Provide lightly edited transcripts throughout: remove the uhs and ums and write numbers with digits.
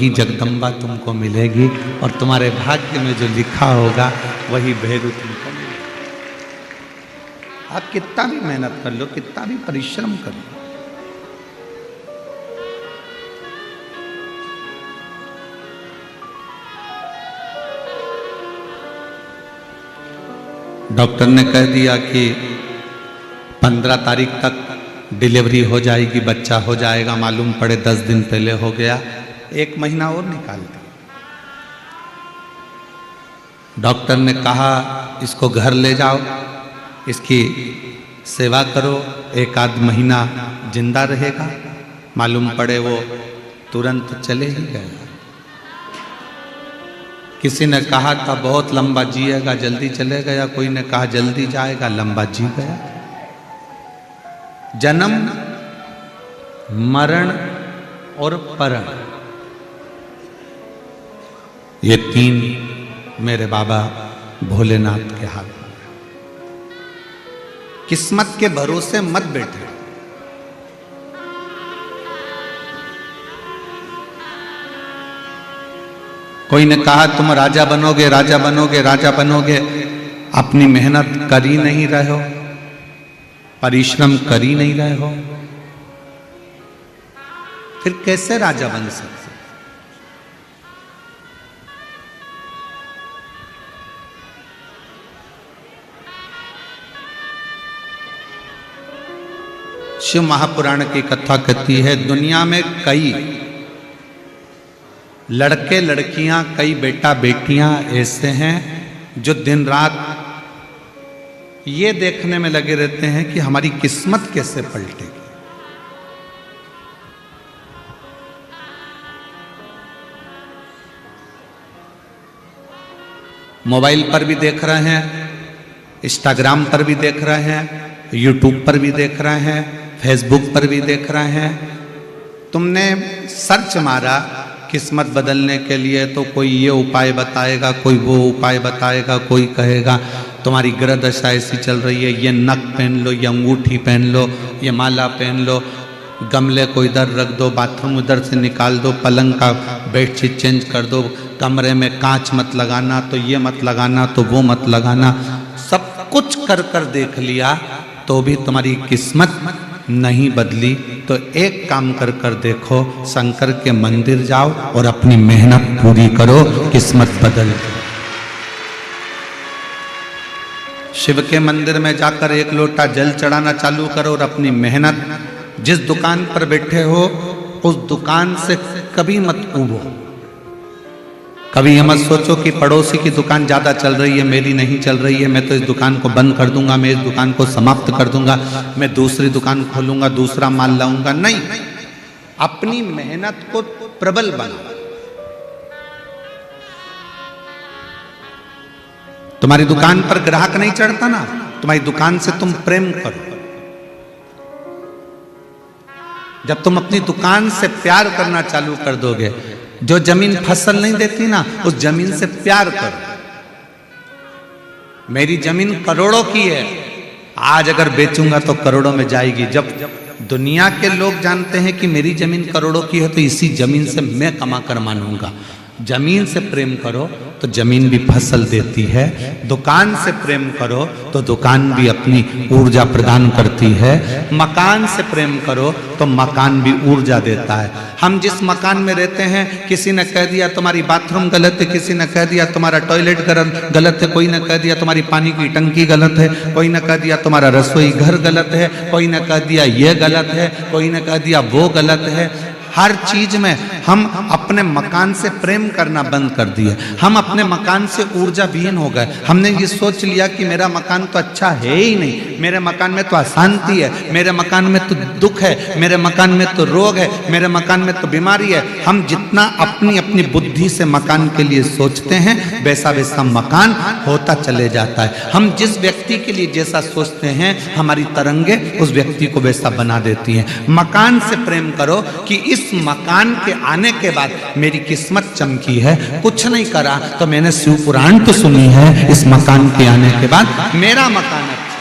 वही जगदम्बा तुमको मिलेगी और तुम्हारे भाग्य में जो लिखा होगा वही भेरू तुमको मिलेगा। आप कितना भी मेहनत कर लो, कितना भी परिश्रम कर लो, डॉक्टर ने कह दिया कि 15 तारीख तक डिलीवरी हो जाएगी, बच्चा हो जाएगा, मालूम पड़े 10 दिन पहले हो गया, 1 महीना और निकाल दिया। डॉक्टर ने कहा इसको घर ले जाओ, इसकी सेवा करो, 1 आध महीना जिंदा रहेगा, मालूम पड़े वो तुरंत चले ही गया। किसी ने कहा था बहुत लंबा जिएगा, जल्दी चले गया, कोई ने कहा जल्दी जाएगा, लंबा जी गया। जन्म, मरण और परण, ये 3 मेरे बाबा भोलेनाथ के हाथ में। किस्मत के भरोसे मत बैठे। कोई ने कहा तुम राजा बनोगे, राजा बनोगे, राजा बनोगे, अपनी मेहनत कर ही नहीं रहे हो, परिश्रम कर ही नहीं रहे हो, फिर कैसे राजा बन सकते? शिव महापुराण की कथा कहती है दुनिया में कई लड़के लड़कियां, कई बेटा बेटियां ऐसे हैं जो दिन रात ये देखने में लगे रहते हैं कि हमारी किस्मत कैसे पलटेगी। मोबाइल पर भी देख रहे हैं, इंस्टाग्राम पर भी देख रहे हैं, यूट्यूब पर भी देख रहे हैं, फेसबुक पर भी देख रहे हैं। तुमने सर्च मारा किस्मत बदलने के लिए तो कोई ये उपाय बताएगा, कोई वो उपाय बताएगा, कोई कहेगा तुम्हारी ग्रह दशा ऐसी चल रही है, ये नक पहन लो, ये अंगूठी पहन लो, ये माला पहन लो, गमले को इधर रख दो, बाथरूम इधर से निकाल दो, पलंग का बेडशीट चेंज कर दो, कमरे में कांच मत लगाना, तो ये मत लगाना, तो वो मत लगाना। सब कुछ कर कर देख लिया तो भी तुम्हारी किस्मत नहीं बदली। तो एक काम कर कर देखो, शंकर के मंदिर जाओ और अपनी मेहनत पूरी करो, किस्मत बदल। शिव के मंदिर में जाकर 1 लोटा जल चढ़ाना चालू करो और अपनी मेहनत, जिस दुकान पर बैठे हो उस दुकान से कभी मत ऊबो। कभी ये मत सोचो कि पड़ोसी की दुकान ज्यादा चल रही है, मेरी नहीं चल रही है, मैं तो इस दुकान को बंद कर दूंगा, मैं इस दुकान को समाप्त कर दूंगा, मैं दूसरी दुकान खोलूंगा, दूसरा माल लाऊंगा। नहीं, अपनी मेहनत को प्रबल बनाओ। तुम्हारी दुकान पर ग्राहक नहीं चढ़ता ना, तुम्हारी दुकान से तुम प्रेम करो। जब तुम अपनी दुकान से प्यार करना चालू कर दोगे, जो जमीन फसल नहीं देती ना, उस जमीन से प्यार करो। मेरी जमीन करोड़ों की है, आज अगर बेचूंगा तो करोड़ों में जाएगी। जब दुनिया के लोग जानते हैं कि मेरी जमीन करोड़ों की है तो इसी जमीन से मैं कमा कर मानूंगा। जमीन से प्रेम करो तो जमीन भी फसल देती है, दुकान से प्रेम करो तो दुकान भी अपनी ऊर्जा प्रदान करती है, मकान से प्रेम करो तो मकान भी ऊर्जा देता है। हम जिस मकान में रहते हैं, किसी ने कह दिया तुम्हारी बाथरूम गलत है, किसी ने कह दिया तुम्हारा टॉयलेट गलत है, कोई ने कह दिया तुम्हारी पानी की टंकी गलत है, कोई ने कह दिया तुम्हारा रसोई घर गलत है, कोई ने कह दिया ये गलत है, कोई ने कह दिया वो गलत है। हर चीज में हम अपने मकान से प्रेम करना बंद कर दिए, हम अपने मकान से ऊर्जा विहीन हो गए। हमने ये सोच लिया कि मेरा मकान तो अच्छा है ही नहीं, मेरे मकान में तो अशांति है, मेरे मकान में तो दुख है, मेरे मकान में तो रोग है, मेरे मकान में तो बीमारी है। हम जितना अपनी अपनी बुद्धि से मकान के लिए सोचते हैं, वैसा वैसा मकान होता चले जाता है। हम जिस व्यक्ति के लिए जैसा सोचते हैं, हमारी तरंगे उस व्यक्ति को वैसा बना देती हैं। मकान से प्रेम करो कि इस मकान के आने के बाद मेरी किस्मत चमकी है, कुछ नहीं करा तो मैंने शिव पुराण तो सुनी है, इस मकान के आने के बाद मेरा मकान अच्छा।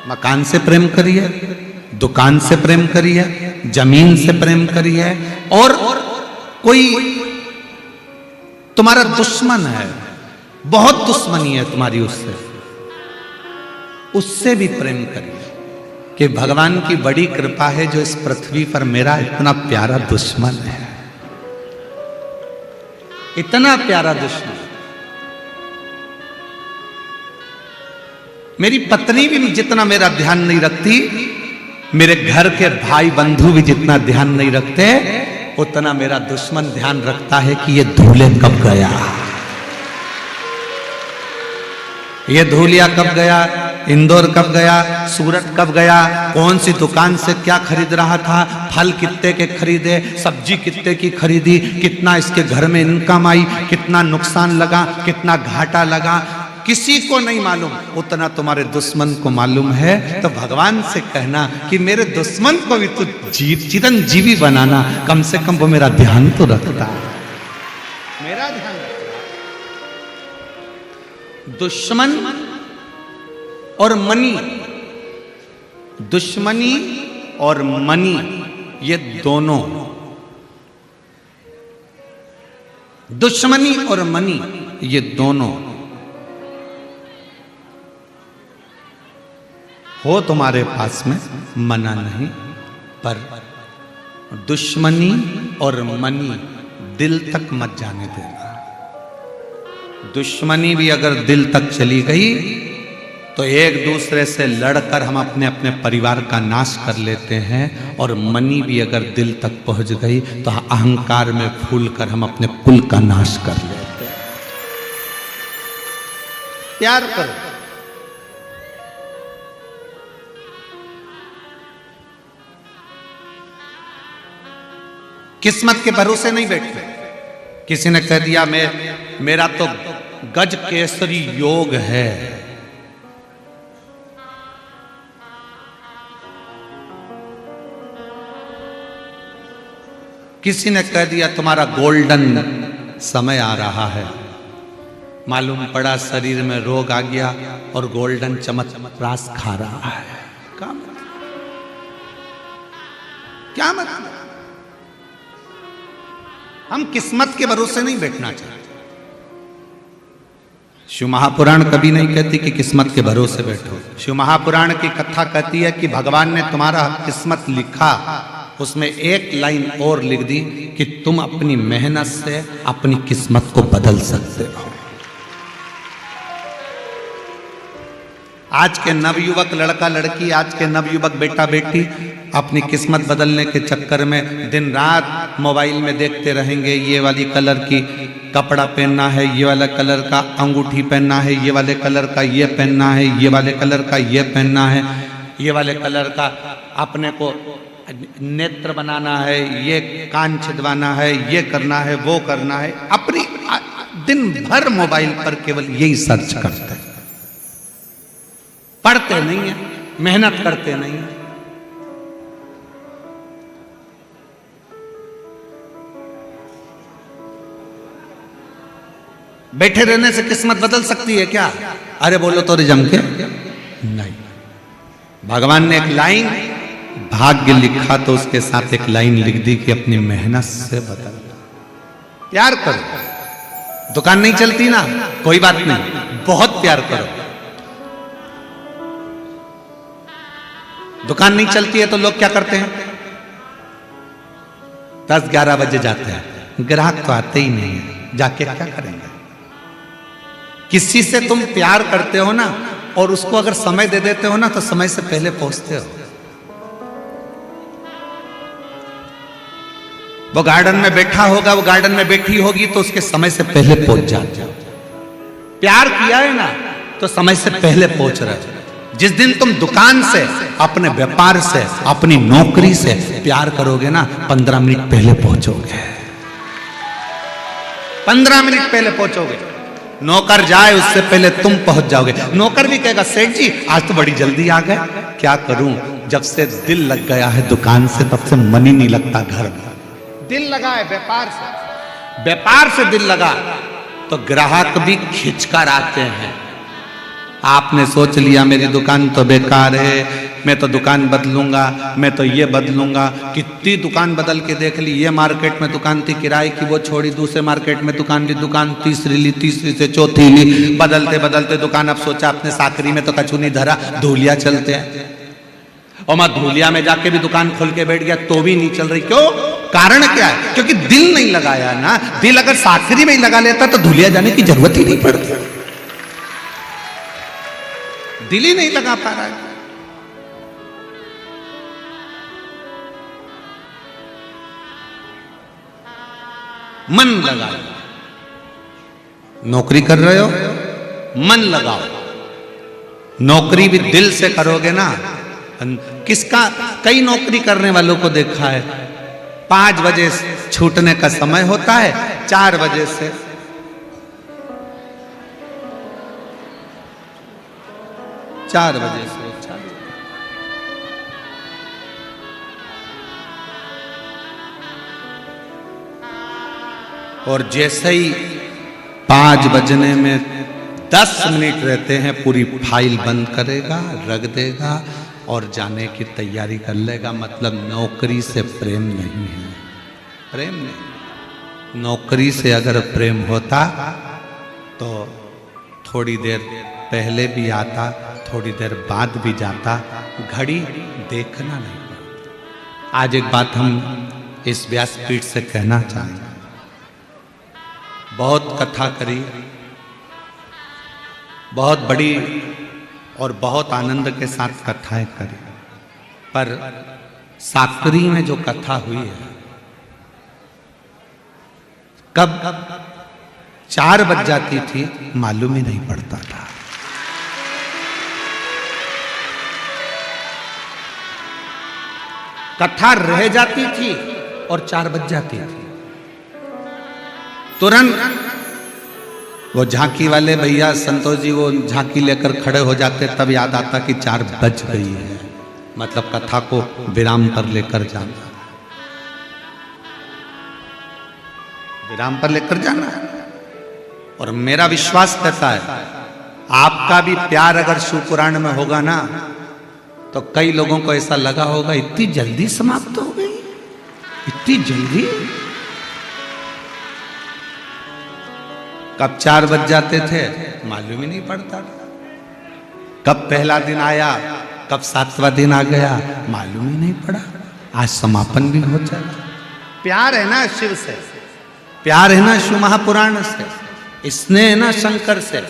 मकान से प्रेम करिए, दुकान से प्रेम करिए, जमीन से प्रेम करिए, और कोई तुम्हारा दुश्मन है, बहुत दुश्मनी है तुम्हारी उससे भी प्रेम करिए, कि भगवान की बड़ी कृपा है जो इस पृथ्वी पर मेरा इतना प्यारा दुश्मन है, इतना प्यारा दुश्मन। मेरी पत्नी भी जितना मेरा ध्यान नहीं रखती, मेरे घर के भाई बंधु भी जितना ध्यान नहीं रखते, उतना मेरा दुश्मन ध्यान रखता है कि ये धूले कब गया, ये धूलिया कब गया, इंदौर कब गया, सूरत कब गया, कौन सी दुकान से क्या खरीद रहा था, फल कितने के खरीदे, सब्जी कितने की खरीदी, कितना इसके घर में इनकम आई, कितना नुकसान लगा, कितना घाटा लगा, किसी को नहीं मालूम, उतना तुम्हारे दुश्मन को मालूम है। तो भगवान से कहना कि मेरे दुश्मन को भी तू चिरंजीवी बनाना, कम से कम वो मेरा ध्यान तो रखता है, मेरा ध्यान रखता। दुश्मन और मनी, दुश्मनी और मनी, ये दोनों, दुश्मनी और मनी ये दोनों हो तुम्हारे पास में, मना नहीं, पर दुश्मनी और मनी दिल तक मत जाने देना। दुश्मनी भी अगर दिल तक चली गई तो एक दूसरे से लड़कर हम अपने अपने परिवार का नाश कर लेते हैं, और मनी भी अगर दिल तक पहुंच गई तो अहंकार में फूलकर हम अपने कुल का नाश कर लेते हैं। प्यार करो, किस्मत के भरोसे नहीं बैठते। किसी ने कह दिया मेरा तो गज केसरी योग है, किसी ने कह दिया तुम्हारा गोल्डन समय आ रहा है, मालूम पड़ा शरीर में रोग आ गया और गोल्डन चमत्प्रास खा रहा है। क्या मतलब? हम किस्मत के भरोसे नहीं बैठना चाहते। शिव महापुराण कभी नहीं कहती कि किस्मत के भरोसे बैठो। शिव महापुराण की कथा कहती है कि भगवान ने तुम्हारा किस्मत लिखा, उसमें एक लाइन और लिख दी कि तुम अपनी मेहनत से अपनी किस्मत को बदल सकते हो। आज के नवयुवक लड़का लड़की, आज के नवयुवक बेटा बेटी अपनी किस्मत बदलने के चक्कर में दिन रात मोबाइल में देखते रहेंगे, ये वाली कलर की कपड़ा पहनना है, ये वाला कलर का अंगूठी पहनना है, ये वाले कलर का ये पहनना है, ये वाले कलर का ये पहनना है, ये वाले कलर का अपने को नेत्र बनाना है, ये कान छिदवाना है, ये करना है, वो करना है। अपनी दिन भर मोबाइल पर केवल यही सर्च करते हैं, पढ़ते नहीं है, मेहनत करते नहीं है। बैठे रहने से किस्मत बदल सकती है क्या? अरे बोलो तो जम के नहीं। भगवान ने एक लाइन भाग्य लिखा तो उसके साथ एक लाइन लिख दी कि अपनी मेहनत से बदल। प्यार करो, दुकान नहीं चलती ना, कोई बात नहीं, बहुत प्यार करो। दुकान नहीं चलती है तो लोग क्या करते हैं? 10-11 बजे जाते हैं, ग्राहक तो आते ही नहीं है, जाके क्या करेंगे? किसी से तुम प्यार करते हो ना, और उसको अगर समय दे देते हो ना, तो समय से पहले पहुंचते हो। वो गार्डन में बैठा होगा, वो गार्डन में बैठी होगी, तो उसके समय से पहले पहुंच जाते हो। प्यार किया है ना, तो समय से पहले पहुंच रहे हो। जिस दिन तुम दुकान से, अपने व्यापार से, अपनी नौकरी से प्यार करोगे ना, 15 मिनट पहले पहुंचोगे, 15 मिनट पहले पहुंचोगे। नौकर जाए उससे पहले तुम पहुंच जाओगे। नौकर भी कहेगा सेठ जी आज तो बड़ी जल्दी आ गए। क्या करूं, जब से दिल लग गया है दुकान से, तब से मन ही नहीं लगता घर में। दिल लगा है व्यापार से, व्यापार से दिल लगा तो ग्राहक भी खिंचकर आते हैं। आपने सोच लिया मेरी दुकान तो बेकार है, मैं तो दुकान बदलूंगा, मैं तो ये बदलूंगा। कितनी दुकान बदल के देख ली। ये मार्केट में दुकान थी किराए की, वो छोड़ी, दूसरे मार्केट में दुकान ली, दुकान तीसरी ली, तीसरी से चौथी ली, बदलते बदलते दुकान। अब सोचा अपने साकरी में तो कछु नहीं धरा, धूलिया चलते हैं। और मैं धूलिया में जाके भी दुकान खोल के बैठ गया तो भी नहीं चल रही। क्यों? कारण क्या है? क्योंकि दिल नहीं लगाया ना। दिल अगर साकरी में ही लगा लेता तो धूलिया जाने की जरूरत ही नहीं पड़ती। दिल ही नहीं लगा पा रहा है। मन लगाओ। नौकरी कर रहे हो, मन लगाओ। नौकरी भी दिल से करोगे ना। किसका, कई नौकरी करने वालों को देखा है 5 बजे छूटने का समय होता है, 4 बजे से 4 बजे से और जैसे ही 5 बजने में 10 मिनट रहते हैं पूरी फाइल बंद करेगा, रख देगा और जाने की तैयारी कर लेगा। मतलब नौकरी से प्रेम नहीं है, प्रेम नहीं। नौकरी से अगर प्रेम होता तो थोड़ी देर पहले भी आता, थोड़ी देर बाद भी जाता, घड़ी देखना नहीं पड़ता। आज एक बात हम इस व्यासपीठ से कहना चाहेंगे। बहुत कथा करी, बहुत बड़ी और बहुत आनंद के साथ कथाएं करी, पर साकरी में जो कथा हुई है, कब 4 बज जाती थी मालूम ही नहीं पड़ता था। कथा रह जाती थी और 4 बज जाती थी। तुरंत वो झांकी वाले भैया संतोष जी वो झांकी लेकर खड़े हो जाते, तब याद आता कि 4 बज गई है। मतलब कथा को विराम पर लेकर जाना, विराम पर लेकर जाना है। और मेरा विश्वास कहता है आपका भी प्यार अगर शिवपुराण में होगा ना तो कई लोगों को ऐसा लगा होगा इतनी जल्दी समाप्त हो गई, इतनी जल्दी। कब 4 बज जाते थे मालूम ही नहीं पड़ता। कब पहला दिन आया, कब 7वां दिन आ गया मालूम ही नहीं पड़ा। आज समापन भी हो जाए। प्यार है ना शिव से, प्यार है ना शिव महापुराण से, स्नेह है ना शंकर से,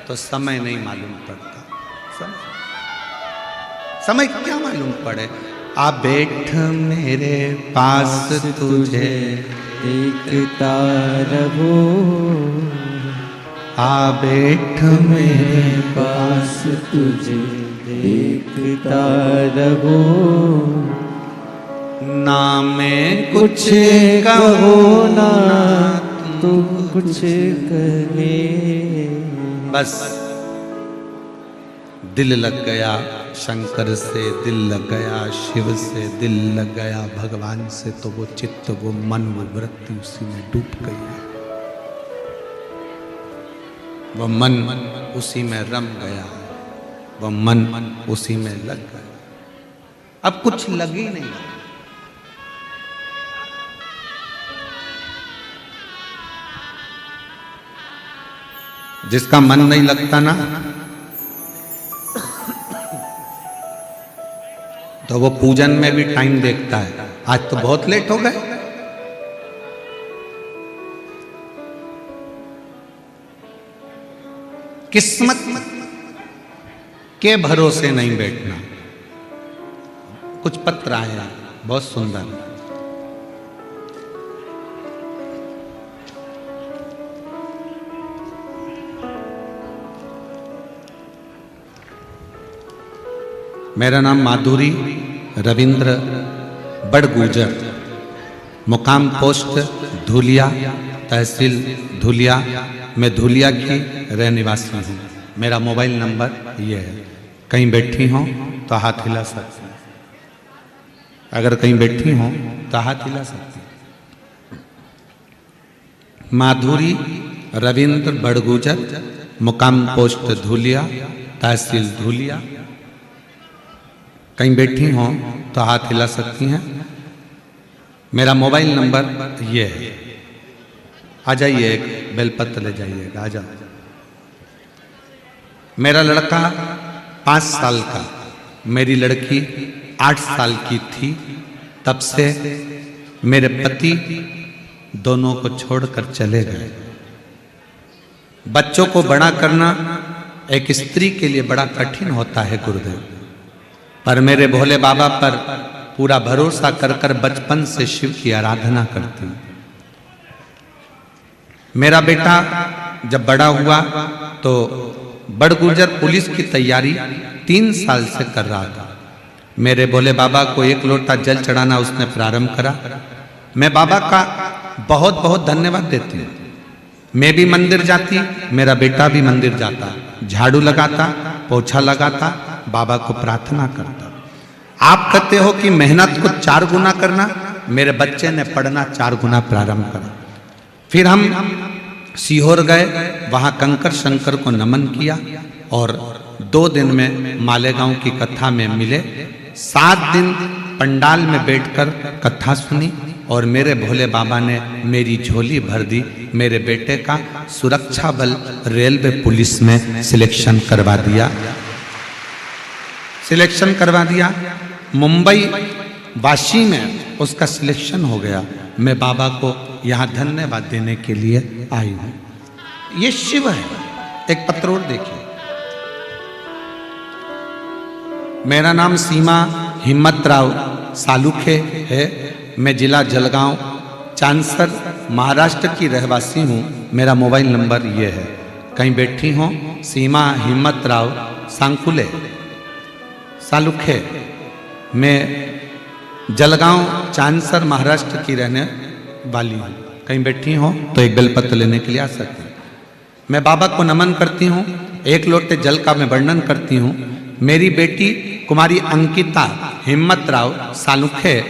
तो समय नहीं मालूम पड़ता। समय क्या मालूम पड़े। आ बैठ मेरे पास तुझे देखता रहो, आ बैठ मेरे पास तुझे देखता रहो। ना मैं कुछ कहो ना तुम कुछ कहे। बस दिल लग गया शंकर से, दिल लग गया शिव से, दिल लग गया भगवान से, तो वो चित्त, वो मन, वो वृत्ति उसी में डूब गई है। वो मन उसी में रम गया, वो मन उसी में लग गया। अब कुछ लग ही नहीं। जिसका मन नहीं लगता ना तो वो पूजन में भी टाइम देखता है। आज तो बहुत लेट हो गए। किस्मत के भरोसे नहीं बैठना। कुछ पत्र आया बहुत सुंदर। मेरा नाम माधुरी रविंद्र बड़गुजर, मुकाम पोस्ट धुलिया, तहसील धुलिया। मैं धुलिया की रहने वासी हूँ। मेरा मोबाइल नंबर ये है। कहीं बैठी हो तो हाथ हिला सकती हैं। अगर कहीं बैठी हो तो हाथ हिला सकती हैं। माधुरी रविंद्र बड़गुजर, मुकाम पोस्ट धुलिया, तहसील धुलिया। कहीं बैठी हों तो हाथ हिला सकती हैं। मेरा मोबाइल नंबर ये है, आ जाइए, एक बेलपत्र ले जाइएगा, आ जाओ। मेरा लड़का 5 साल का, मेरी लड़की 8 साल की थी, तब से मेरे पति दोनों को छोड़कर चले गए। बच्चों को बड़ा करना एक स्त्री के लिए बड़ा कठिन होता है गुरुदेव, पर मेरे भोले बाबा पर पूरा भरोसा कर कर बचपन से शिव की आराधना करती हूँ। मेरा बेटा जब बड़ा हुआ तो बड़गुजर पुलिस की तैयारी 3 साल से कर रहा था। मेरे भोले बाबा को 1 लोटा जल चढ़ाना उसने प्रारंभ करा। मैं बाबा का बहुत बहुत धन्यवाद देती हूँ। मैं भी मंदिर जाती, मेरा बेटा भी मंदिर जाता, झाड़ू लगाता, पोछा लगाता, बाबा को प्रार्थना करता। आप कहते हो कि मेहनत को 4 गुना करना, मेरे बच्चे ने पढ़ना 4 गुना प्रारंभ करा। फिर हम सीहोर गए, वहां कंकर शंकर को नमन किया और 2 दिन में मालेगांव की कथा में मिले। 7 दिन पंडाल में बैठकर कथा सुनी और मेरे भोले बाबा ने मेरी झोली भर दी। मेरे बेटे का सुरक्षा बल रेलवे पुलिस में सिलेक्शन करवा दिया, मुंबई वाशी में उसका सिलेक्शन हो गया। मैं बाबा को यहाँ धन्यवाद देने के लिए आई हूँ। ये शिव है। एक पत्र और देखिए, मेरा नाम सीमा हिम्मतराव सालुखे है। मैं जिला जलगांव चांसर महाराष्ट्र की रहवासी हूँ। मेरा मोबाइल नंबर ये है। कहीं बैठी हो, सीमा हिम्मतराव सांकुले सालुखे। मैं जलगांव चांसर महाराष्ट्र की रहने वाली हूँ। कहीं बैठी हो तो एक बेलपत्र लेने के लिए आ सकती हूँ। मैं बाबा को नमन करती हूँ। 1 लोटे जल का मैं वर्णन करती हूँ। मेरी बेटी कुमारी अंकिता हिम्मतराव सालुखे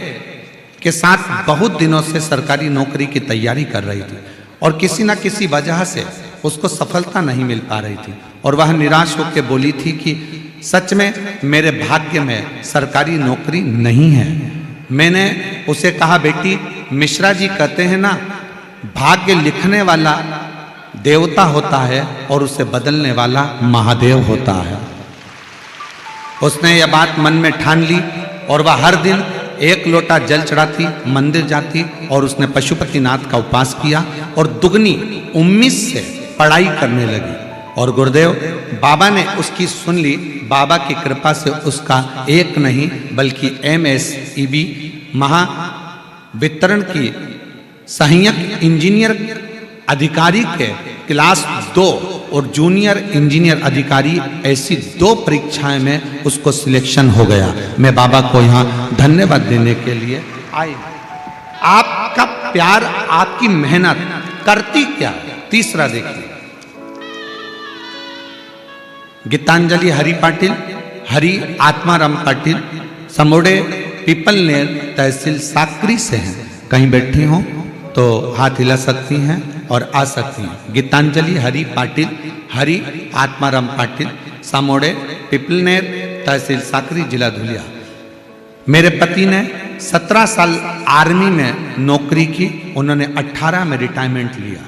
के साथ बहुत दिनों से सरकारी नौकरी की तैयारी कर रही थी और किसी न किसी वजह से उसको सफलता नहीं मिल पा रही थी और वह निराश होकर बोली थी कि सच में मेरे भाग्य में सरकारी नौकरी नहीं है। मैंने उसे कहा, बेटी मिश्रा जी कहते हैं ना, भाग्य लिखने वाला देवता होता है और उसे बदलने वाला महादेव होता है। उसने यह बात मन में ठान ली और वह हर दिन 1 लोटा जल चढ़ाती, मंदिर जाती और उसने पशुपतिनाथ का उपास किया और दुगनी उम्मीद से पढ़ाई करने लगी। और गुरुदेव बाबा ने उसकी सुन ली। बाबा की कृपा से उसका एक नहीं बल्कि MSEB महावितरण की सहायक इंजीनियर अधिकारी के क्लास 2 और जूनियर इंजीनियर अधिकारी ऐसी 2 परीक्षाएं में उसको सिलेक्शन हो गया। मैं बाबा को यहाँ धन्यवाद देने के लिए आई। आपका प्यार, आपकी मेहनत करती क्या? तीसरा देखिए, गीतांजलि हरि पाटिल, हरि आत्माराम पाटिल, समोड़े पीपलनेर तहसील साकरी से हैं। कहीं बैठी हो तो हाथ हिला सकती हैं और आ सकती हैं। गीतांजलि हरि पाटिल, हरि आत्माराम पाटिल, समोड़े पीपलनेर तहसील साकरी, जिला धुलिया। मेरे पति ने 17 साल आर्मी में नौकरी की, उन्होंने 18 में रिटायरमेंट लिया।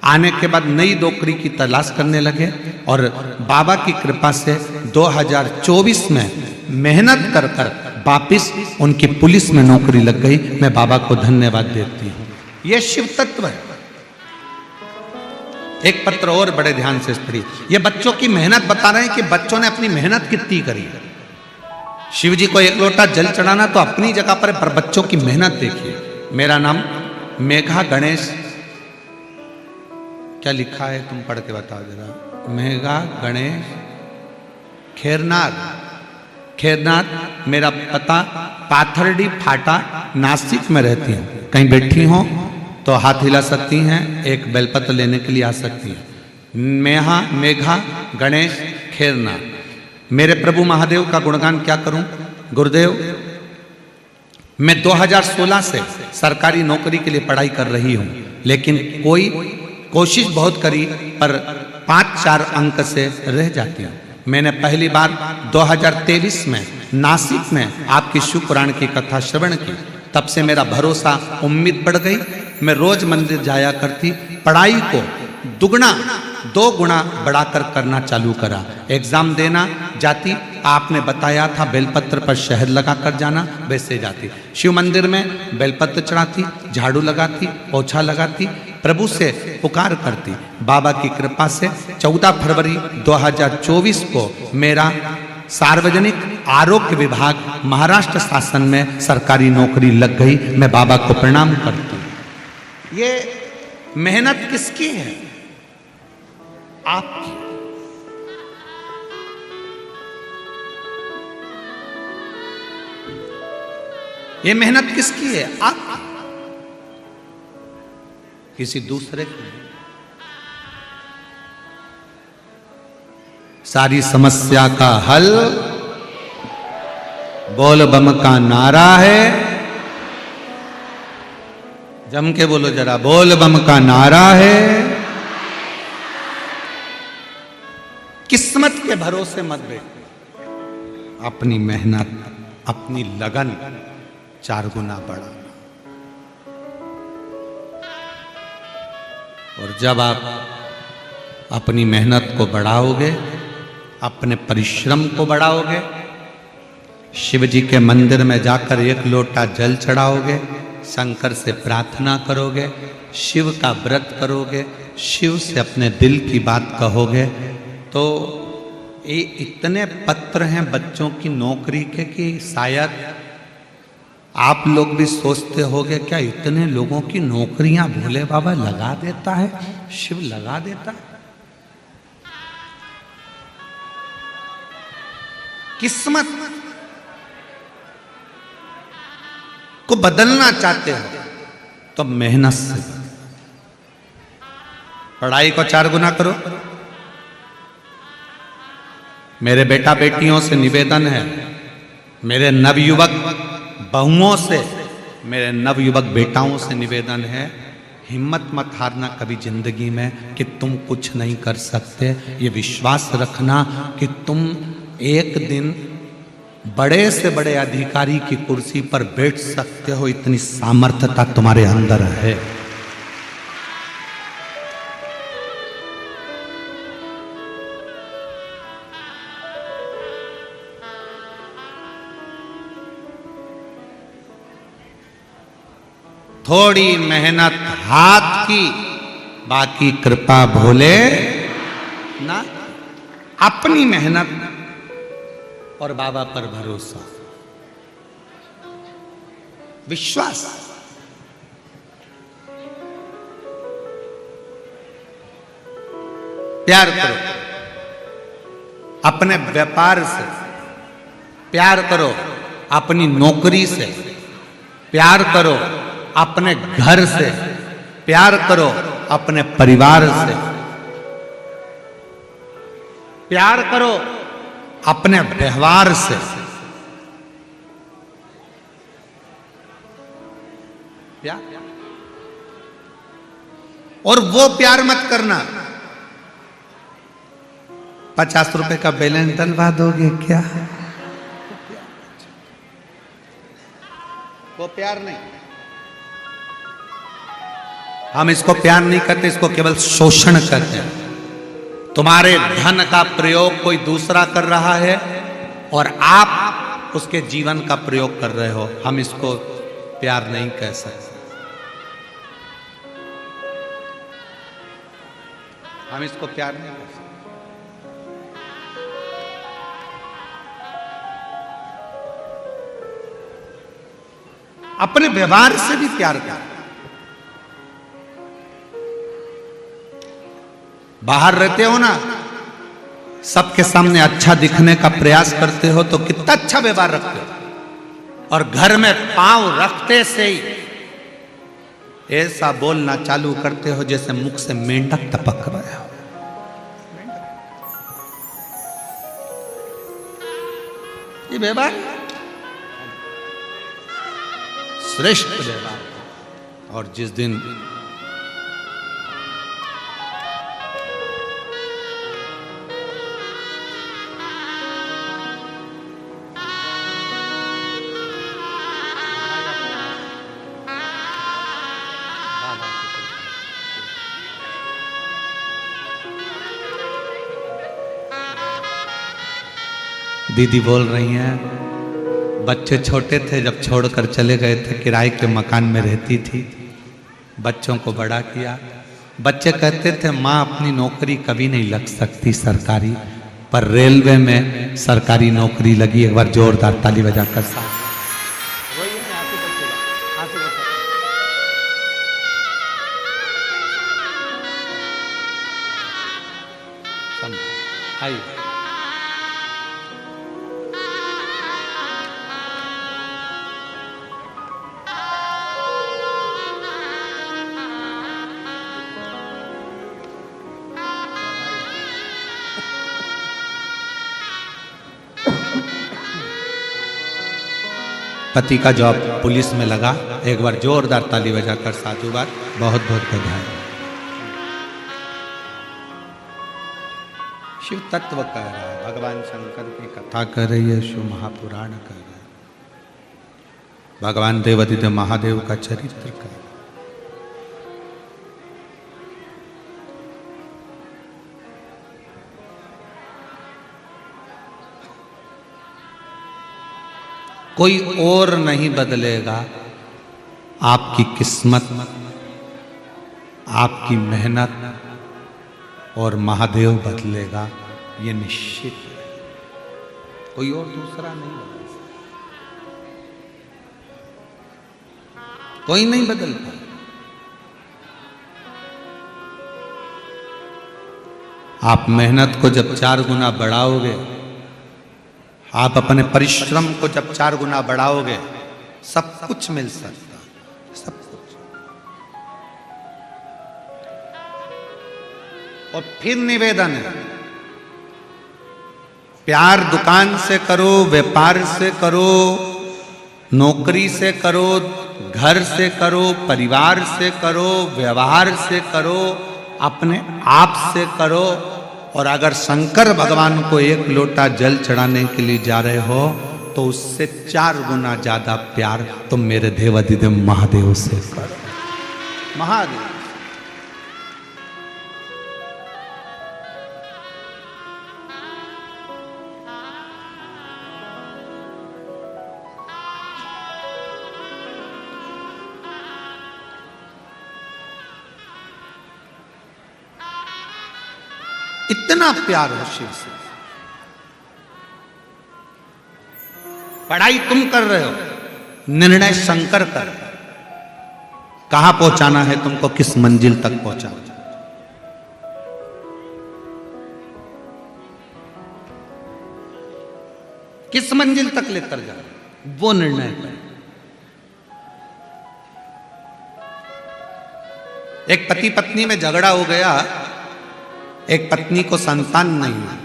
आने के बाद नई नौकरी की तलाश करने लगे और बाबा की कृपा से 2024 में मेहनत कर कर वापिस उनकी पुलिस में नौकरी लग गई। मैं बाबा को धन्यवाद देती हूँ। यह शिव तत्व है। एक पत्र और बड़े ध्यान से पढ़िए। ये बच्चों की मेहनत बता रहे हैं कि बच्चों ने अपनी मेहनत कितनी करी है। शिव जी को 1 लोटा जल चढ़ाना तो अपनी जगह पर बच्चों की मेहनत देखिए। मेरा नाम मेघा गणेश, क्या लिखा है तुम पढ़ के बताओ जरा। मेघा गणेश खेरनाथ, मेरा पता पाथरडी फाटा नासिक में रहती हूँ। कहीं बैठी हो तो हाथ हिला सकती हैं, एक बेलपत्र लेने के लिए आ सकती हैं। मेघा गणेश खेरनाथ। मेरे प्रभु महादेव का गुणगान क्या करूं। गुरुदेव, मैं 2016 से सरकारी नौकरी के लिए पढ़ाई कर रही हूं, लेकिन कोशिश बहुत करी पर 5-4 अंक से रह जाती हूँ। मैंने पहली बार 2023 में नासिक में आपकी शिव पुराण की कथा श्रवण की, तब से मेरा भरोसा उम्मीद बढ़ गई। मैं रोज मंदिर जाया करती, पढ़ाई को दुगना 2 गुना बढ़ाकर करना चालू करा। एग्जाम देना जाती, आपने बताया था बेलपत्र पर शहद लगा कर जाना, वैसे जाती। शिव मंदिर में बेलपत्र चढ़ाती, झाड़ू लगाती, पोछा लगाती, प्रभु से पुकार करती। बाबा की कृपा से 14 फरवरी 2024 को मेरा सार्वजनिक आरोग्य विभाग महाराष्ट्र शासन में सरकारी नौकरी लग गई। मैं बाबा को प्रणाम करती हूं। ये मेहनत किसकी है? आपकी। ये मेहनत किसकी है? आपकी, किसी दूसरे की। सारी समस्या का हल बोल बम का नारा है। जम के बोलो जरा, बोल बम का नारा है। किस्मत के भरोसे मत बैठो, अपनी मेहनत, अपनी लगन 4 गुना बढ़ा। और जब आप अपनी मेहनत को बढ़ाओगे, अपने परिश्रम को बढ़ाओगे, शिव जी के मंदिर में जाकर 1 लोटा जल चढ़ाओगे, शंकर से प्रार्थना करोगे, शिव का व्रत करोगे, शिव से अपने दिल की बात कहोगे, तो ये इतने पत्र हैं बच्चों की नौकरी के कि शायद आप लोग भी सोचते होगे क्या इतने लोगों की नौकरियां भोले बाबा लगा देता है, शिव लगा देता है। किस्मत को बदलना चाहते हो तो मेहनत से, पढ़ाई को 4 गुना करो। मेरे बेटा बेटियों से निवेदन है, मेरे नवयुवक बहुओं से, मेरे नवयुवक बेटाओं से निवेदन है, हिम्मत मत हारना कभी जिंदगी में कि तुम कुछ नहीं कर सकते। ये विश्वास रखना कि तुम एक दिन बड़े से बड़े अधिकारी की कुर्सी पर बैठ सकते हो, इतनी सामर्थ्यता तुम्हारे अंदर है। थोड़ी मेहनत हाथ की, बाकी कृपा भोले ना। अपनी मेहनत और बाबा पर भरोसा, विश्वास। प्यार करो अपने व्यापार से, प्यार करो अपनी नौकरी से, प्यार करो अपने घर से, प्यार करो अपने परिवार से, प्यार करो अपने व्यवहार से। प्यार, और वो प्यार मत करना 50 रुपए का बैलेंस डलवा दोगे क्या, वो प्यार नहीं। हम इसको प्यार नहीं करते, इसको केवल शोषण करते हैं। तुम्हारे धन का प्रयोग कोई दूसरा कर रहा है और आप उसके जीवन का प्रयोग कर रहे हो, हम इसको प्यार नहीं कह सकते। हम इसको प्यार नहीं कह सकते। अपने व्यवहार से भी प्यार कर। बाहर रहते हो ना, सबके सामने अच्छा दिखने का प्रयास करते हो तो कितना अच्छा व्यवहार रखते हो, और घर में पांव रखते से ही ऐसा बोलना चालू करते हो जैसे मुख से मेंढक टपक रहे हो। ये व्यवहार श्रेष्ठ व्यवहार। और जिस दिन दीदी बोल रही हैं बच्चे छोटे थे जब छोड़कर चले गए थे, किराए के मकान में रहती थी, बच्चों को बड़ा किया। बच्चे कहते थे माँ अपनी नौकरी कभी नहीं लग सकती सरकारी, पर रेलवे में सरकारी नौकरी लगी। एक बार जोरदार ताली बजाकर साथ आई। पति का जॉब पुलिस में लगा। एक बार जोरदार ताली बजाकर साधुवाद, बहुत बहुत बधाई। शिव तत्व कह रहा है, भगवान शंकर की कथा कर रही है, शिव महापुराण कह रहा है, भगवान देवादिदेव महादेव का चरित्र कर रहा है। कोई और नहीं बदलेगा, आपकी किस्मत, आपकी मेहनत और महादेव बदलेगा, ये निश्चित है। कोई और दूसरा नहीं बदल सकता, कोई नहीं बदल पाए। आप मेहनत को जब 4 गुना बढ़ाओगे, आप अपने परिश्रम को जब 4 गुना बढ़ाओगे, सब कुछ मिल सकता है, सब कुछ। और फिर निवेदन है, प्यार दुकान से करो, व्यापार से करो, नौकरी से करो, घर से करो, परिवार से करो, व्यवहार से करो, अपने आप से करो। और अगर शंकर भगवान को 1 लोटा जल चढ़ाने के लिए जा रहे हो तो उससे 4 गुना ज्यादा प्यार तुम मेरे देवादिदेव महादेव से करो। महादेव इतना प्यार हो शिव से। पढ़ाई तुम कर रहे हो, निर्णय शंकर कर, कहां पहुंचाना है तुमको, किस मंजिल तक पहुंचाना, किस मंजिल तक लेकर जा, वो निर्णय कर। एक पति पत्नी में झगड़ा हो गया, एक पत्नी को संतान नहीं है,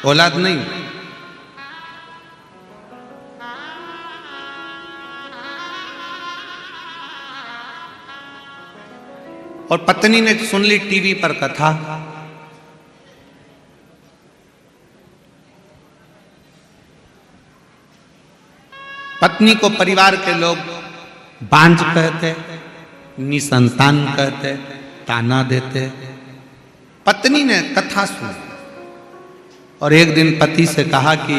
औलाद नहीं, और पत्नी ने सुन ली टीवी पर कथा, पत्नी को परिवार के लोग बांझ कहते, निसंतान कहते, ताना देते। पत्नी ने कथा सुनी और एक दिन पति से कहा कि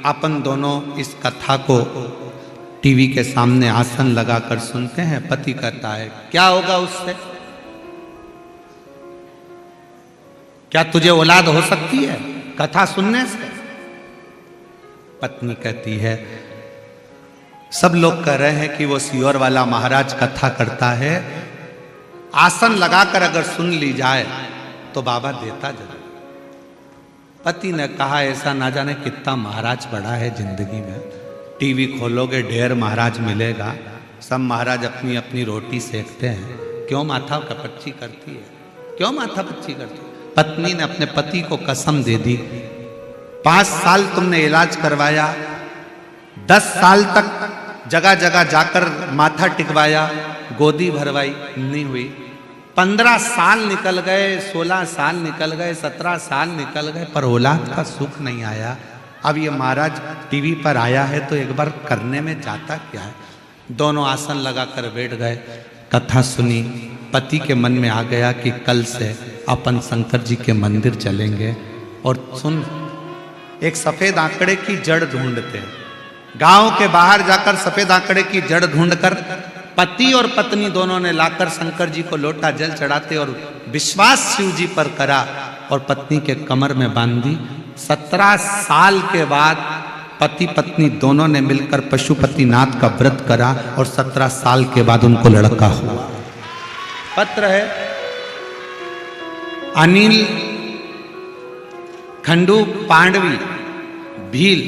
अपन दोनों इस कथा को टीवी के सामने आसन लगाकर सुनते हैं। पति कहता है क्या होगा उससे, क्या तुझे औलाद हो सकती है कथा सुनने से? पत्नी कहती है सब लोग कह रहे हैं कि वो सियोर वाला महाराज कथा करता है, आसन लगाकर अगर सुन ली जाए तो बाबा देता जरूर। पति ने कहा ऐसा ना जाने कितना महाराज बड़ा है जिंदगी में, टीवी खोलोगे ढेर महाराज मिलेगा, सब महाराज अपनी अपनी रोटी सेकते हैं, क्यों माथा कपच्ची करती है, क्यों माथा पच्ची करती है? पत्नी ने अपने पति को कसम दे दी, 5 साल तुमने इलाज करवाया, 10 साल तक जगह जगह जाकर माथा टिकवाया, गोदी भरवाई, नहीं हुई। 15 साल निकल गए, 16 साल निकल गए, 17 साल निकल गए, पर औलाद का सुख नहीं आया। अब ये महाराज टीवी पर आया है तो एक बार करने में जाता क्या है? दोनों आसन लगाकर बैठ गए। कथा सुनी, पति के मन में आ गया कि कल से अपन शंकर जी के मंदिर चलेंगे। और सुन, एक सफेद आंकड़े की जड़ ढूंढते हैं। गांव के बाहर जाकर सफेद आंकड़े की जड़ ढूंढकर पति और पत्नी दोनों ने लाकर शंकर जी को लोटा जल चढ़ाते और विश्वास शिव जी पर करा और पत्नी के कमर में बांधी। 17 साल के बाद पति पत्नी दोनों ने मिलकर पशुपतिनाथ का व्रत करा और 17 साल के बाद उनको लड़का हुआ। पत्र है अनिल खंडू पांडवी भील,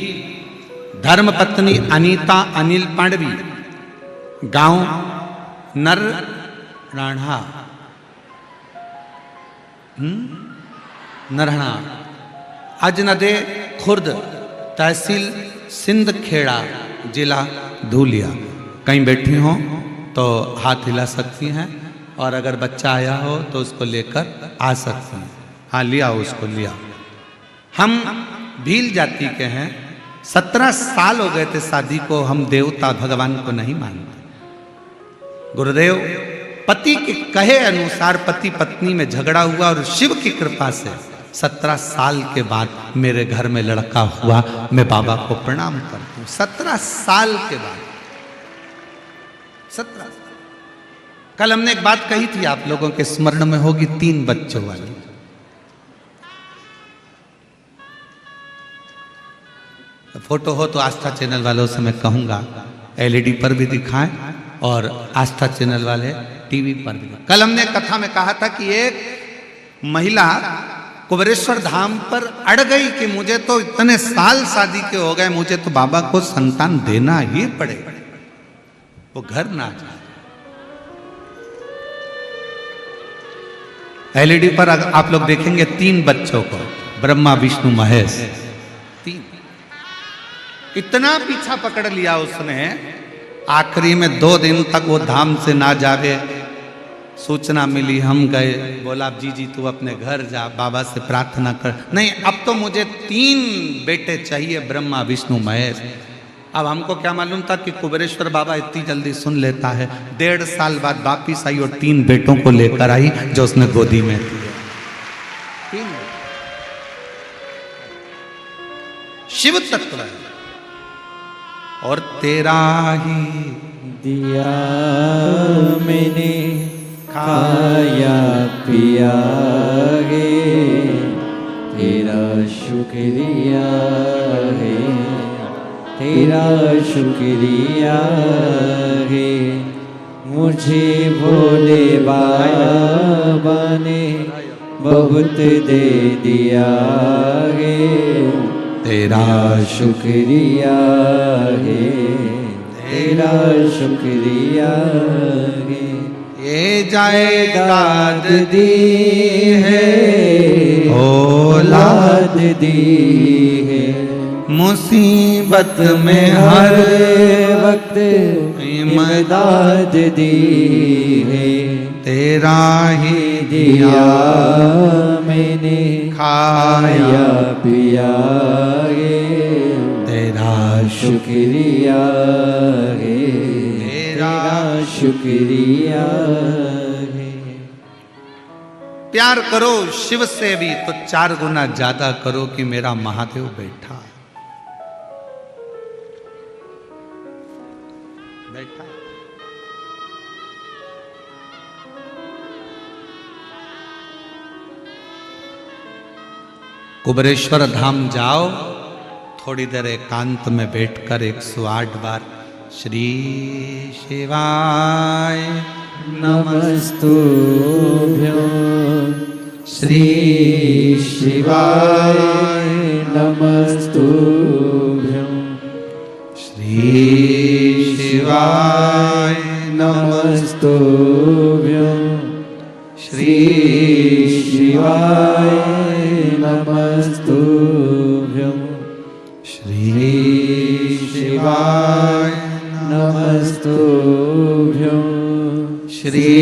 धर्म पत्नी अनीता अनिल पांडवी, गांव नरहणा अजनदे खुर्द, तहसील सिंध खेड़ा, जिला धूलिया। कहीं बैठी हो तो हाथ हिला सकती हैं और अगर बच्चा आया हो तो उसको लेकर आ सकती हैं। हाँ, लिया उसको, लिया। हम भील जाति के हैं। 17 साल हो गए थे शादी को, हम देवता भगवान को नहीं मानते। गुरुदेव, पति के कहे अनुसार पति पत्नी में झगड़ा हुआ और शिव की कृपा से 17 साल के बाद मेरे घर में लड़का हुआ। मैं बाबा को प्रणाम करता हूं। 17 साल के बाद, 17। कल हमने एक बात कही थी, आप लोगों के स्मरण में होगी, 3 बच्चों वाली। फोटो हो तो आस्था चैनल वालों से मैं कहूंगा एलईडी पर भी दिखाएं और आस्था चैनल वाले टीवी पर भी। कल हमने कथा में कहा था कि एक महिला कुबेरेश्वर धाम पर अड़ गई कि मुझे तो इतने साल शादी के हो गए, मुझे तो बाबा को संतान देना ही पड़ेगा। वो घर ना जाए। एलईडी पर आप लोग देखेंगे 3 बच्चों को, ब्रह्मा विष्णु महेश, 3। इतना पीछा पकड़ लिया उसने, आखिरी में 2 दिन तक वो धाम से ना जावे। सूचना मिली, हम गए, बोला जी तू अपने घर जा, बाबा से प्रार्थना कर। नहीं, अब तो मुझे 3 बेटे चाहिए, ब्रह्मा विष्णु महेश। अब हमको क्या मालूम था कि कुबेरेश्वर बाबा इतनी जल्दी सुन लेता है। 1.5 साल बाद वापिस आई और 3 बेटों को लेकर आई जो उसने गोदी में दिए। 3 शिव तत्व है। और तेरा ही दिया मैंने खाया पिया गे, तेरा शुक्रिया है, तेरा शुक्रिया है। मुझे भोले बाबा ने बहुत दे दिया है, तेरा शुक्रिया है, तेरा शुक्रिया है। ये जायदाद दी है, औलाद दी है, मुसीबत में हर वक्त इमदाद दी है। तेरा ही दिया मैंने खाया पिया गे, तेरा शुक्रिया है, तेरा शुक्रिया है। प्यार करो शिव से भी तो 4 गुना ज्यादा करो कि मेरा महादेव बैठा बैठा। कुबेरेश्वर धाम जाओ, थोड़ी देर एकांत में बैठकर 108 बार श्री शिवाय नमस्तुभ्यं, श्री शिवाय नमस्तुभ्यं, श्री शिवाय नमस्तुभ्यं, श्री शिवाय नमस्तुभ्यं, श्री शिवाय नमस्तुभ्यं, श्री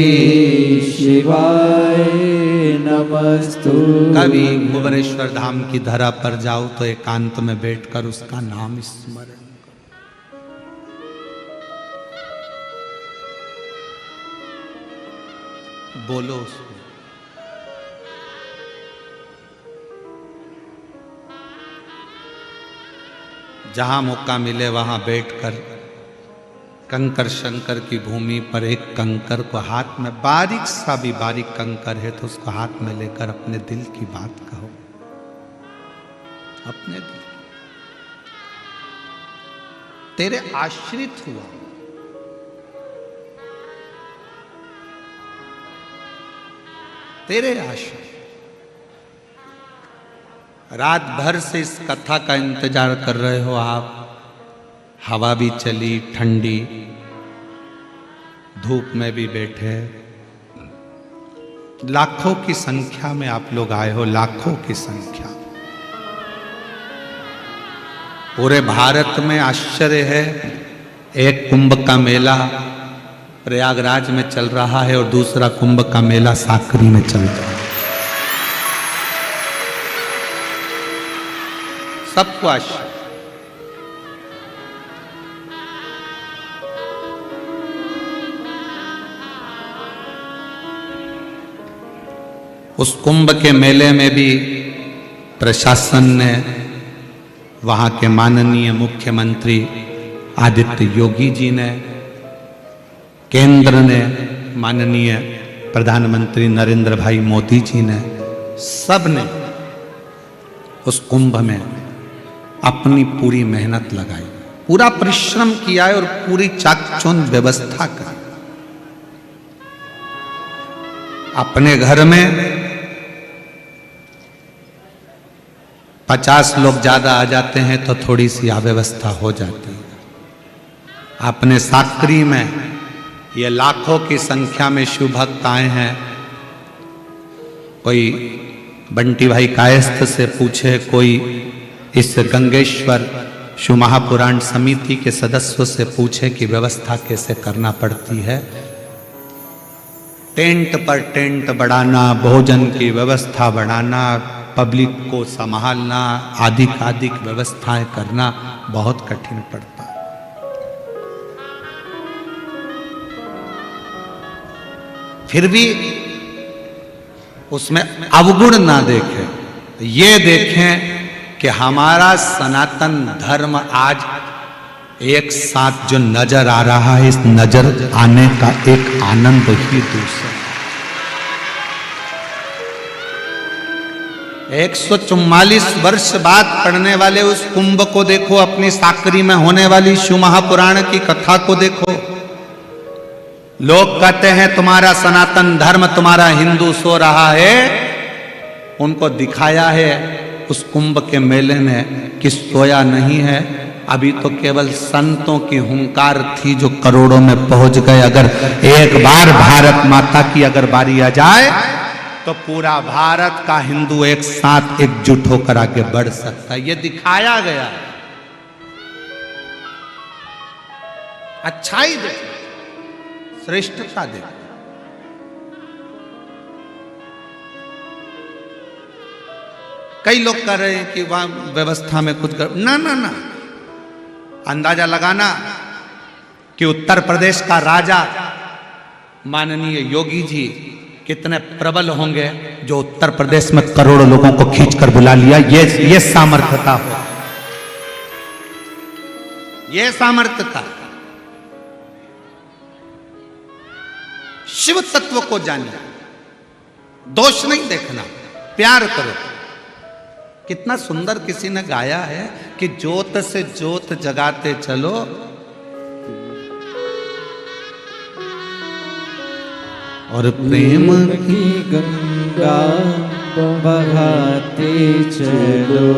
शिवाय नमस्तुभ्यं। कभी कुबेरेश्वर धाम की धरा पर जाओ तो एकांत में बैठकर उसका नाम स्मरण। बोलो उसको। जहां मौका मिले वहां बैठकर कंकर शंकर की भूमि पर एक कंकर को हाथ में, बारीक सा भी बारीक कंकर है तो उसको हाथ में लेकर अपने दिल की बात कहो। अपने दिल, तेरे आश्रित हुआ, तेरे आश्रित। रात भर से इस कथा का इंतजार कर रहे हो आप। हवा भी चली ठंडी, धूप में भी बैठे, लाखों की संख्या में आप लोग आए हो, लाखों की संख्या। पूरे भारत में आश्चर्य है, एक कुंभ का मेला प्रयागराज में चल रहा है और दूसरा कुंभ का मेला साकरी में चल रहा है। सबको आश्चर्य। उस कुंभ के मेले में भी प्रशासन ने, वहां के माननीय मुख्यमंत्री आदित्य योगी जी ने, केंद्र ने माननीय प्रधानमंत्री नरेंद्र भाई मोदी जी ने, सब ने उस कुंभ में अपनी पूरी मेहनत लगाई, पूरा परिश्रम किया है और पूरी चाकचौंध व्यवस्था करी। अपने घर में 50 लोग ज्यादा आ जाते हैं तो थोड़ी सी अव्यवस्था हो जाती है। अपने साकरी में ये लाखों की संख्या में शिव भक्त आए हैं। कोई बंटी भाई कायस्थ से पूछे, कोई इस गंगेश्वर शिव महापुराण समिति के सदस्यों से पूछे कि व्यवस्था कैसे करना पड़ती है। टेंट पर टेंट बढ़ाना, भोजन की व्यवस्था बढ़ाना, पब्लिक को संभालना, आदिक व्यवस्थाएं करना बहुत कठिन पड़ता है। फिर भी उसमें अवगुण ना देखें, ये देखें कि हमारा सनातन धर्म आज एक साथ जो नजर आ रहा है, इस नजर आने का एक आनंद ही दूसरा। 144 वर्ष बाद पढ़ने वाले उस कुंभ को देखो, अपनी साकरी में होने वाली शिव महापुराण की कथा को देखो। लोग कहते हैं तुम्हारा सनातन धर्म, तुम्हारा हिंदू सो रहा है। उनको दिखाया है उस कुंभ के मेले ने कि सोया नहीं है। अभी तो केवल संतों की हुंकार थी जो करोड़ों में पहुंच गए। अगर एक बार भारत माता की अगर बारी आ जाए तो पूरा भारत का हिंदू एक साथ एकजुट होकर आगे बढ़ सकता है। ये दिखाया गया। अच्छाई देखो, श्रेष्ठता देखो। कई लोग कह रहे हैं कि वहां व्यवस्था में कुछ ना ना ना, अंदाजा लगाना कि उत्तर प्रदेश का राजा माननीय योगी जी कितने प्रबल होंगे जो उत्तर प्रदेश में करोड़ों लोगों को खींचकर बुला लिया। ये सामर्थ्यता हो, ये सामर्थ्यता। शिव तत्व को जानिए, दोष नहीं देखना, प्यार करो। कितना सुंदर किसी ने गाया है कि ज्योत से ज्योत जगाते चलो, और प्रेम की गंगा बहाते चलो।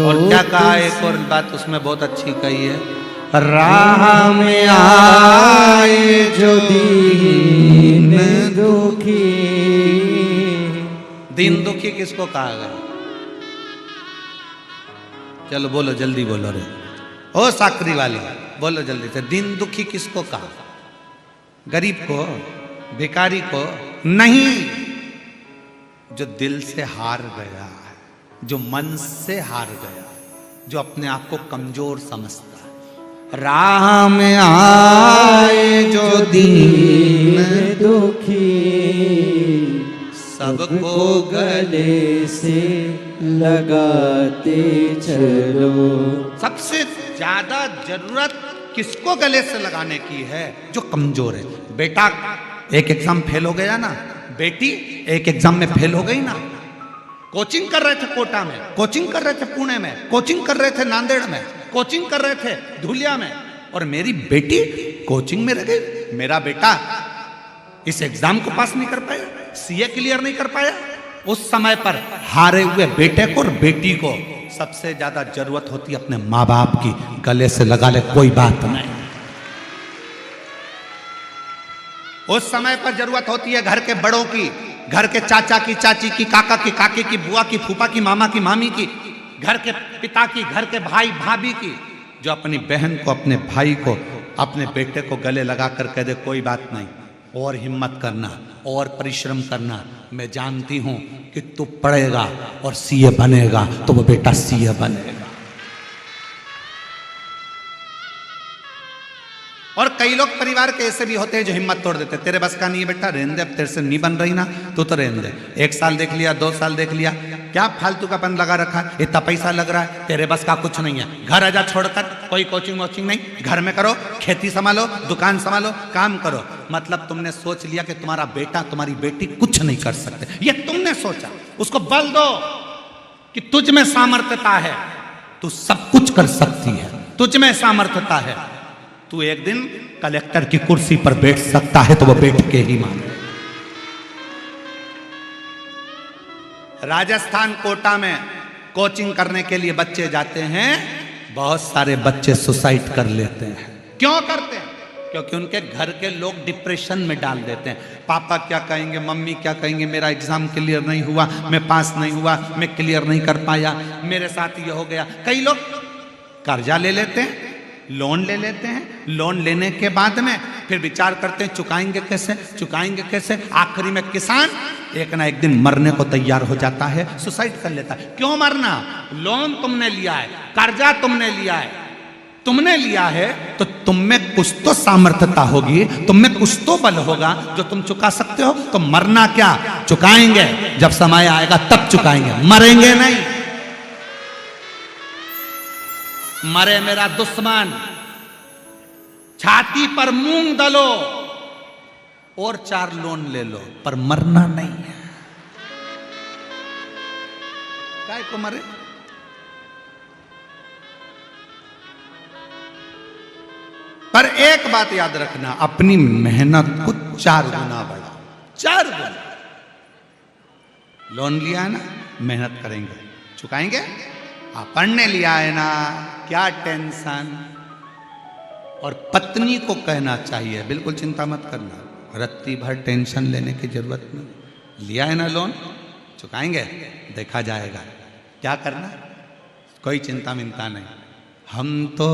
और क्या कहा, एक और बात उसमें बहुत अच्छी कही है, राह में आए जो दीन दुखी। दीन दुखी किसको कहा गया? चलो बोलो, जल्दी बोलो रे, ओ साकरी वाली बोलो जल्दी से। दीन दुखी किसको कहा? गरीब को, भिखारी को नहीं, जो दिल से हार गया है, जो मन से हार गया, जो अपने आप को कमजोर समझता है, राह में आए जो दीन दुखी सबको गले से लगाते चलो। सबसे ज्यादा जरूरत किसको गले से लगाने की है? जो कमजोर है। बेटा एक एग्जाम फेल हो गया ना, बेटी एक एग्जाम में फेल हो गई ना, कोचिंग कर रहे थे कोटा में, कोचिंग कर रहे थे पुणे में, कोचिंग कर रहे थे नांदेड़ में, कोचिंग कर रहे थे धुलिया में, और मेरी बेटी कोचिंग में रह गई। मेरा बेटा इस एग्जाम को पास नहीं कर पाया, सीए क्लियर नहीं कर पाया। उस समय पर हारे हुए बेटे को और बेटी को सबसे ज्यादा जरूरत होती है अपने माँ बाप की। गले से लगा ले, कोई बात नहीं। उस समय पर जरूरत होती है घर के बड़ों की, घर के चाचा की, चाची की, काका की, काकी की, बुआ की, फूफा की, मामा की, मामी की, घर के पिता की, घर के भाई भाभी की, जो अपनी बहन को, अपने भाई को, अपने बेटे को गले लगा कर कह दे कोई बात नहीं, और हिम्मत करना, और परिश्रम करना। मैं जानती हूं कि तू पढ़ेगा और सीए बनेगा, तो वो बेटा सीए बनेगा। और कई लोग परिवार के ऐसे भी होते हैं जो हिम्मत तोड़ देते, तेरे बस का नहीं है बेटा, रहने दे, अब तेरे से नहीं बन रही ना, तू तो रहने दे। 1 साल देख लिया, 2 साल देख लिया, क्या फालतू का पन लगा रखा है, इतना पैसा लग रहा है, तेरे बस का कुछ नहीं है, घर आजा छोड़कर, कोई कोचिंग वोचिंग नहीं, घर में करो, खेती संभालो, दुकान संभालो, काम करो। मतलब तुमने सोच लिया कि तुम्हारा बेटा, तुम्हारी बेटी कुछ नहीं कर सकते, ये तुमने सोचा। उसको बल दो कि तुझ में सामर्थ्यता है, तू सब कुछ कर सकती है, तुझ में सामर्थ्यता है, तू एक दिन कलेक्टर की कुर्सी पर बैठ सकता है, तो वो बैठ के ही माने। राजस्थान कोटा में कोचिंग करने के लिए बच्चे जाते हैं, बहुत सारे बच्चे सुसाइड कर लेते हैं। क्यों करते हैं? क्योंकि उनके घर के लोग डिप्रेशन में डाल देते हैं। पापा क्या कहेंगे, मम्मी क्या कहेंगे, मेरा एग्जाम क्लियर नहीं हुआ, मैं पास नहीं हुआ, मैं क्लियर नहीं कर पाया, मेरे साथ ये हो गया। कई लोग कर्जा ले लेते हैं, लोन ले लेते हैं, लोन लेने के बाद में फिर विचार करते हैं चुकाएंगे कैसे, चुकाएंगे कैसे। आखिरी में किसान एक ना एक दिन मरने को तैयार हो जाता है, सुसाइड कर लेता है। क्यों मरना? लोन तुमने लिया है, कर्जा तुमने लिया है, तुमने लिया है तो तुम में कुछ तो सामर्थ्यता होगी, तुम में कुछ तो बल होगा जो तुम चुका सकते हो। तो मरना क्या, चुकाएंगे, जब समय आएगा तब चुकाएंगे, मरेंगे नहीं। मरे मेरा दुश्मन, छाती पर मूंग दलो और 4 लोन ले लो, पर मरना नहीं है। काय को मरे? पर एक बात याद रखना, अपनी मेहनत को 4 गुना बढ़ाओ, 4 गुना। लोन लिया है ना, मेहनत करेंगे, चुकाएंगे। पढ़ने लिया है ना, क्या टेंशन। और पत्नी को कहना चाहिए बिल्कुल चिंता मत करना, रत्ती भर टेंशन लेने की जरूरत नहीं। लिया है ना लोन, चुकाएंगे, देखा जाएगा। क्या करना, कोई चिंता मिंता नहीं। हम तो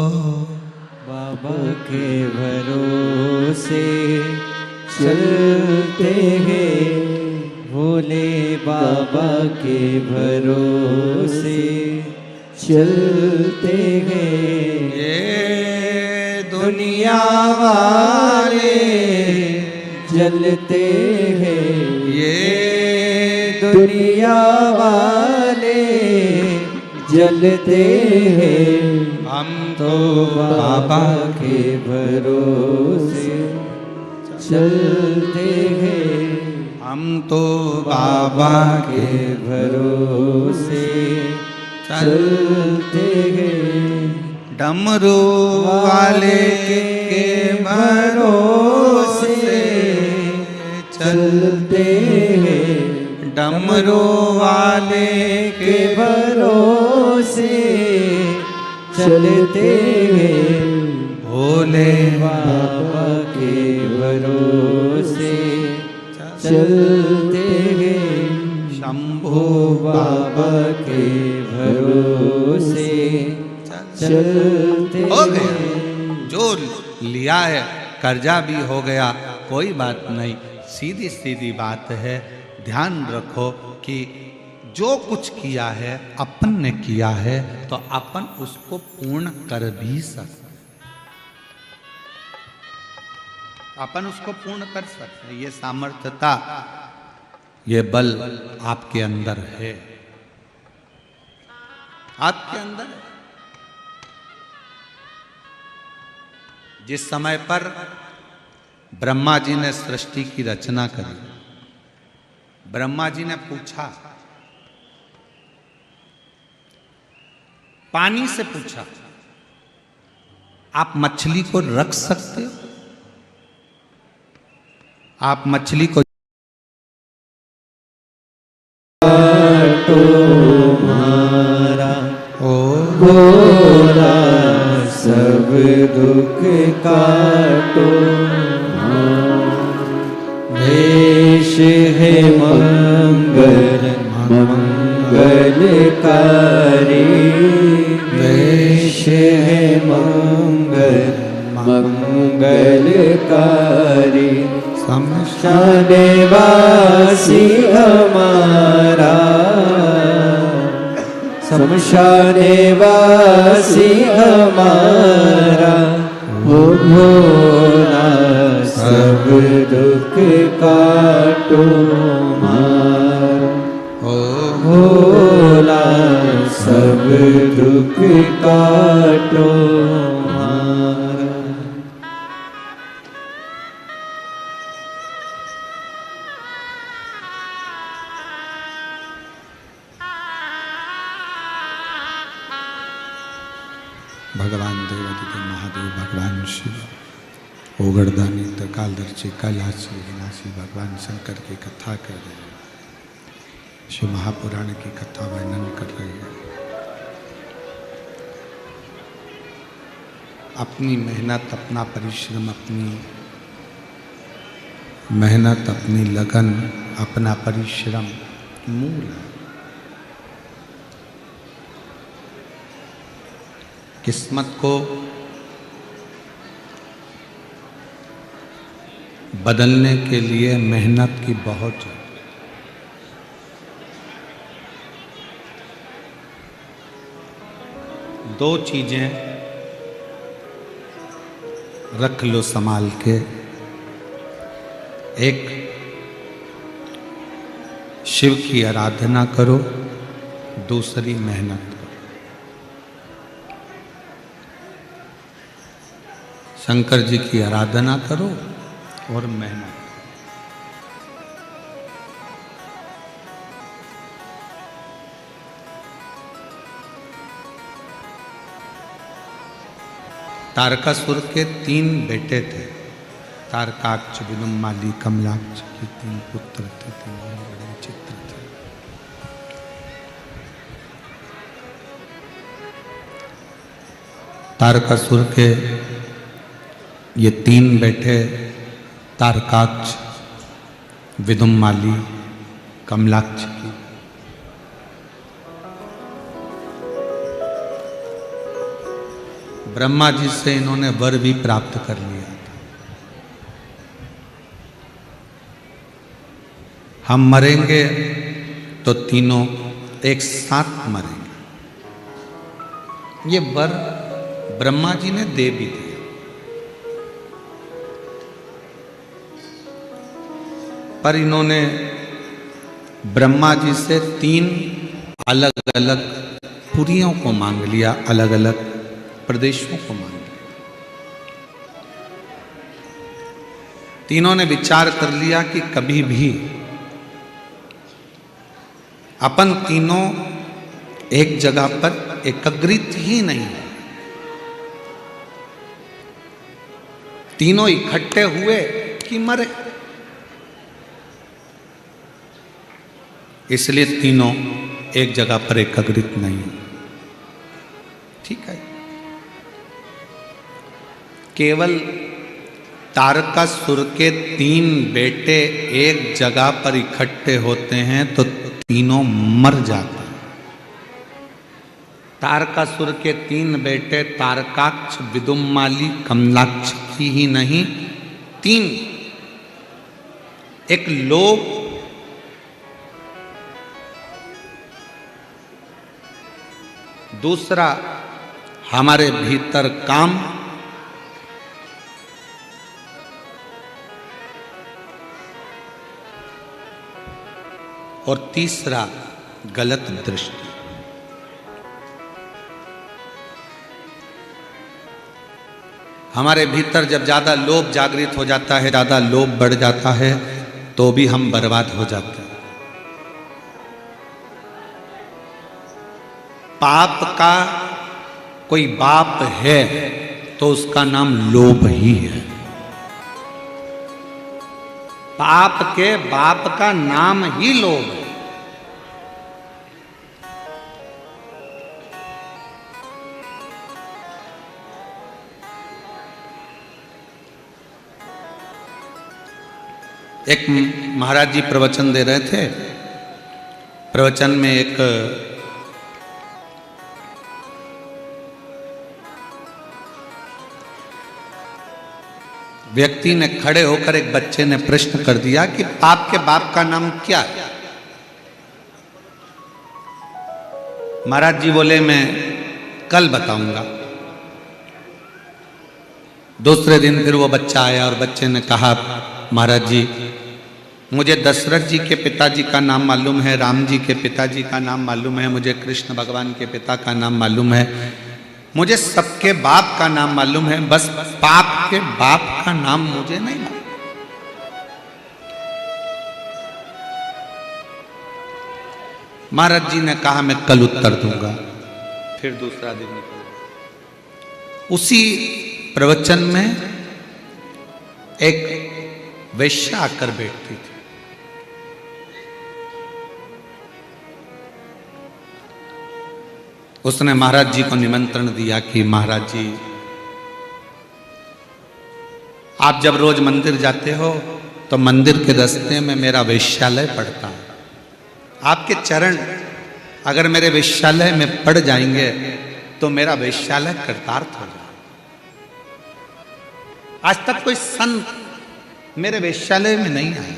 बाबा के भरोसे चलते हैं, भोले बाबा के भरोसे चलते हैं। ये दुनिया वाले जलते हैं, ये दुनिया वाले जलते हैं। हम तो बाबा के भरोसे चलते हैं, हम तो बाबा के भरोसे चलते हैं। डमरू वाले के भरोसे चलते हैं, डमरू वाले के भरोसे चलते हैं। भोले बाबा के भरोसे चलते हैं, शंभू बाबा के भरोसे चलते हो गया। हैं। जो लिया है कर्जा भी हो गया, कोई बात नहीं। सीधी सीधी बात है, ध्यान रखो कि जो कुछ किया है अपन ने किया है, तो अपन उसको पूर्ण कर भी सकते। अपन उसको पूर्ण कर सकते हैं। ये सामर्थ्यता, ये बल आपके अंदर है, आपके अंदर है। जिस समय पर ब्रह्मा जी ने सृष्टि की रचना करी, ब्रह्मा जी ने पूछा, पानी से पूछा, आप मछली को रख सकते हो? आप मछली को तुम्हारा ओ भोला सब दुख काटो। देश है मंगल मंगलकारी, देश है मंगल मंगलकारी। शमशानवासी हमारा, शमशानवासी हमारा, हो भोला सब दुख काटो मारा। ओ भोला सब दुख काटो मारा। भगवान देवादिदेव महादेव, भगवान शिव, ओगरदानी त्रिकालदर्शी कैलाशी विनाशी भगवान शंकर की कथा कर रहे हैं, शिव महापुराण की कथा वर्णन कर रहे हैं। अपनी मेहनत, अपना परिश्रम, अपनी मेहनत, अपनी लगन, अपना परिश्रम मूल है। किस्मत को बदलने के लिए मेहनत की बहुत जरूरत है। दो चीजें रख लो संभाल के, एक शिव की आराधना करो, दूसरी मेहनत करो। शंकर जी की आराधना करो और मेहनत। तारकासुर के 3 बेटे थे, तारकाक्ष, विदुम्माली, कमलाक्ष के 3 पुत्र थे। 3 बड़े विचित्र थे। तारकासुर के ये 3 बेटे, तारकाक्ष, विदुम्माली, कमलाक्ष की ब्रह्मा जी से इन्होंने वर भी प्राप्त कर लिया था। हम मरेंगे तो तीनों एक साथ मरेंगे, ये वर ब्रह्मा जी ने दे भी दिया। पर इन्होंने ब्रह्मा जी से 3 अलग अलग पुरियों को मांग लिया, अलग अलग प्रदेशों को मांग लिया। तीनों ने विचार कर लिया कि कभी भी अपन तीनों एक जगह पर एकत्रित ही नहीं है। तीनों इकट्ठे हुए कि मरे, इसलिए तीनों एक जगह पर एकत्रित नहीं। ठीक है, केवल तारकासुर के 3 बेटे एक जगह पर इकट्ठे होते हैं तो तीनों मर जाते हैं। तारकासुर के 3 बेटे तारकाक्ष, विदुम्माली, कमलाक्ष की ही नहीं, 3 एक लोभ, दूसरा हमारे भीतर काम, और तीसरा गलत दृष्टि। हमारे भीतर जब ज्यादा लोभ जागृत हो जाता है, ज्यादा लोभ बढ़ जाता है, तो भी हम बर्बाद हो जाते हैं। पाप का कोई बाप है तो उसका नाम लोभ ही है। पाप के बाप का नाम ही लोभ है। एक महाराज जी प्रवचन दे रहे थे। प्रवचन में एक व्यक्ति ने खड़े होकर, एक बच्चे ने प्रश्न कर दिया कि पाप के बाप का नाम क्या है। महाराज जी बोले मैं कल बताऊंगा। दूसरे दिन फिर वो बच्चा आया और बच्चे ने कहा महाराज जी मुझे दशरथ जी के पिताजी का नाम मालूम है, राम जी के पिताजी का नाम मालूम है, मुझे कृष्ण भगवान के पिता का नाम मालूम है, मुझे सबके बाप का नाम मालूम है, बस पाप के बाप का नाम मुझे नहीं मालूम। महाराज जी ने कहा मैं कल उत्तर दूंगा। फिर दूसरा दिन निकला। उसी प्रवचन में एक वेश्या आकर बैठती थी। उसने महाराज जी को निमंत्रण दिया कि महाराज जी आप जब रोज मंदिर जाते हो तो मंदिर के रास्ते में मेरा वेश्यालय पड़ता है। आपके चरण अगर मेरे वेश्यालय में पड़ जाएंगे तो मेरा वेश्यालय कृतार्थ हो जाए। आज तक कोई संत मेरे वेश्यालय में नहीं आया,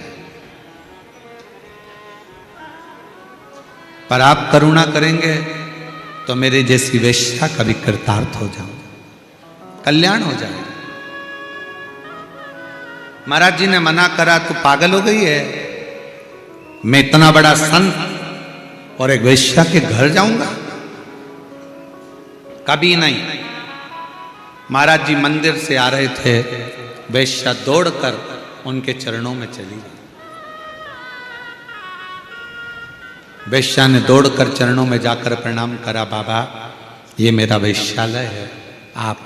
पर आप करुणा करेंगे तो मेरे जैसी वेश्या कभी कृतार्थ हो जाऊं, कल्याण हो जाए। महाराज जी ने मना करा, तू पागल हो गई है, मैं इतना बड़ा संत और एक वेश्या के घर जाऊंगा? कभी नहीं। महाराज जी मंदिर से आ रहे थे, वेश्या दौड़कर उनके चरणों में चली गई। वेश्या ने दौड़कर चरणों में जाकर प्रणाम करा, बाबा ये मेरा वेश्यालय है, आप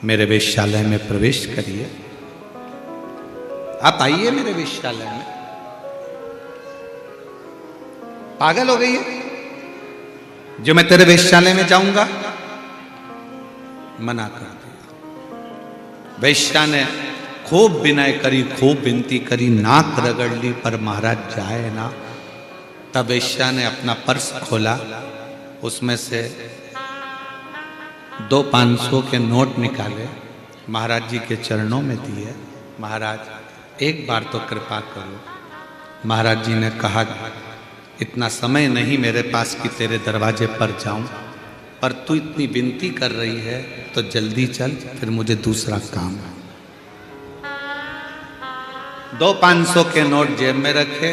मेरे वेश्यालय में प्रवेश करिए, आप आइए मेरे वेश्यालय में। पागल हो गई है जो मैं तेरे वेश्यालय में जाऊंगा? मना कर दिया। वेश्या ने खूब विनय करी, खूब विनती करी, नाक रगड़ ली, पर महाराज जाए ना। तब वेश्या ने अपना पर्स खोला, उसमें से 2 500 के नोट निकाले, महाराज जी के चरणों में दिए। महाराज एक बार तो कृपा करो। महाराज जी ने कहा इतना समय नहीं मेरे पास कि तेरे दरवाजे पर जाऊं, पर तू इतनी विनती कर रही है तो जल्दी चल, फिर मुझे दूसरा काम है। 2 500 के नोट जेब में रखे,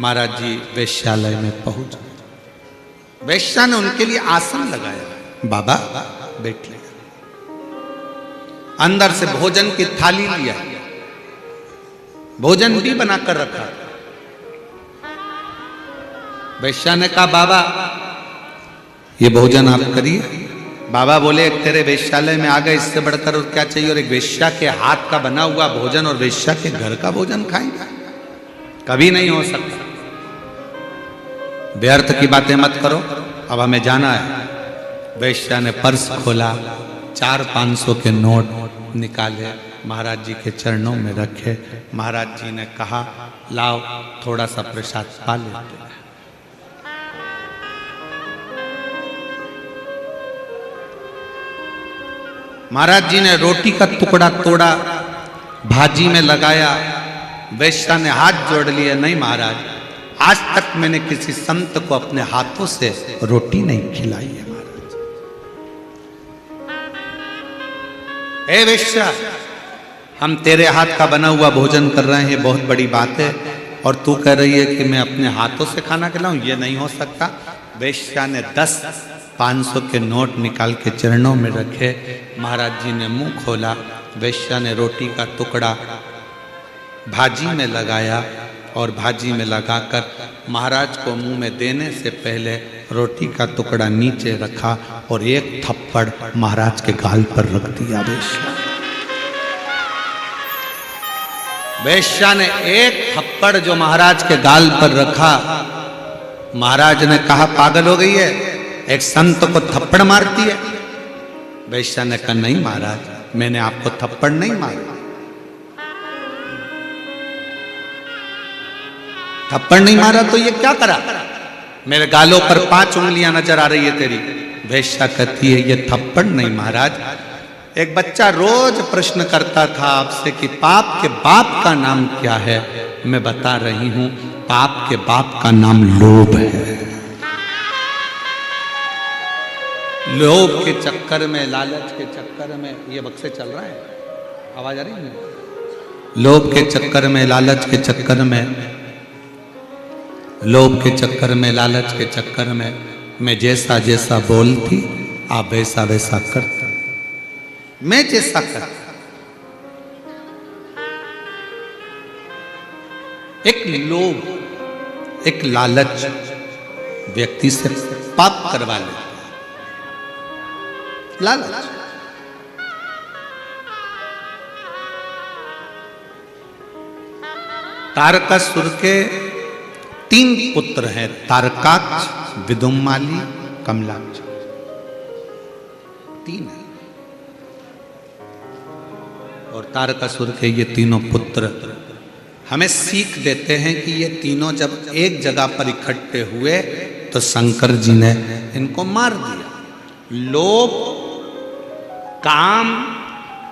महाराज जी वेश्यालय में पहुंच गए। वेश्या ने उनके लिए आसन लगाया, बाबा बैठ ले। अंदर से भोजन की थाली लिया, भोजन भी बनाकर रखा। वेश्या ने कहा बाबा ये भोजन आप करिए। बाबा बोले एक तेरे वेश्यालय में आ गए, इससे बढ़कर और क्या चाहिए? और एक वेश्या के हाथ का बना हुआ भोजन और वेश्या के घर का भोजन खाएंगे? कभी नहीं हो सकता। व्यर्थ की बातें मत करो, अब हमें जाना है। वेश्या ने पर्स खोला, 4 500 के नोट निकाले, महाराज जी के चरणों में रखे। महाराज जी ने कहा लाओ थोड़ा सा प्रसाद पा लेते हैं। महाराज जी ने रोटी का टुकड़ा तोड़ा, भाजी में लगाया। वेश्या ने हाथ जोड़ लिए, नहीं महाराज आज तक मैंने किसी संत को अपने हाथों से रोटी नहीं खिलाई है महाराज। ए वेश्या, हम तेरे हाथ का बना हुआ भोजन कर रहे हैं, बहुत बड़ी बात है, और तू कह रही है कि मैं अपने हाथों से खाना खिलाऊं, ये नहीं हो सकता। वेश्या ने 10 500 के नोट निकाल के चरणों में रखे। महाराज जी ने मुंह खोला, वेश्या ने रोटी का टुकड़ा भाजी में लगाया और भाजी में लगाकर महाराज को मुंह में देने से पहले रोटी का टुकड़ा नीचे रखा और एक थप्पड़ महाराज के गाल पर रख दिया। वेश्या ने एक थप्पड़ जो महाराज के गाल पर रखा, महाराज ने कहा पागल हो गई है, एक संत को थप्पड़ मारती है। वेश्या ने कहा नहीं महाराज, मैंने आपको थप्पड़ नहीं मारा, थप्पड़ नहीं मारा तो ये क्या करा, मेरे गालों पर 5 उंगलियां नजर आ रही है तेरी। वेश्या कहती है ये थप्पड़ नहीं महाराज, एक बच्चा रोज प्रश्न करता था आपसे कि पाप के बाप का नाम क्या है, मैं बता रही हूं पाप के बाप का नाम लोभ है। लोभ के चक्कर में, लालच के चक्कर में, ये बक्से चल रहा है, आवाज आ रही है? लोभ के चक्कर में, लालच के चक्कर में, लोभ के चक्कर में, लालच के चक्कर में मैं जैसा जैसा बोलती आप वैसा वैसा करते, मैं जैसा करता। एक लोभ, एक लालच व्यक्ति से पाप करवा लेता। लालच, तारकासुर के 3 पुत्र हैं, तारकाक्ष, विदुम्माली, कमलाक्ष, 3 है। और तारकासुर के ये तीनों पुत्र हमें सीख देते हैं कि ये तीनों जब एक जगह पर इकट्ठे हुए तो शंकर जी ने इनको मार दिया। लोभ, काम,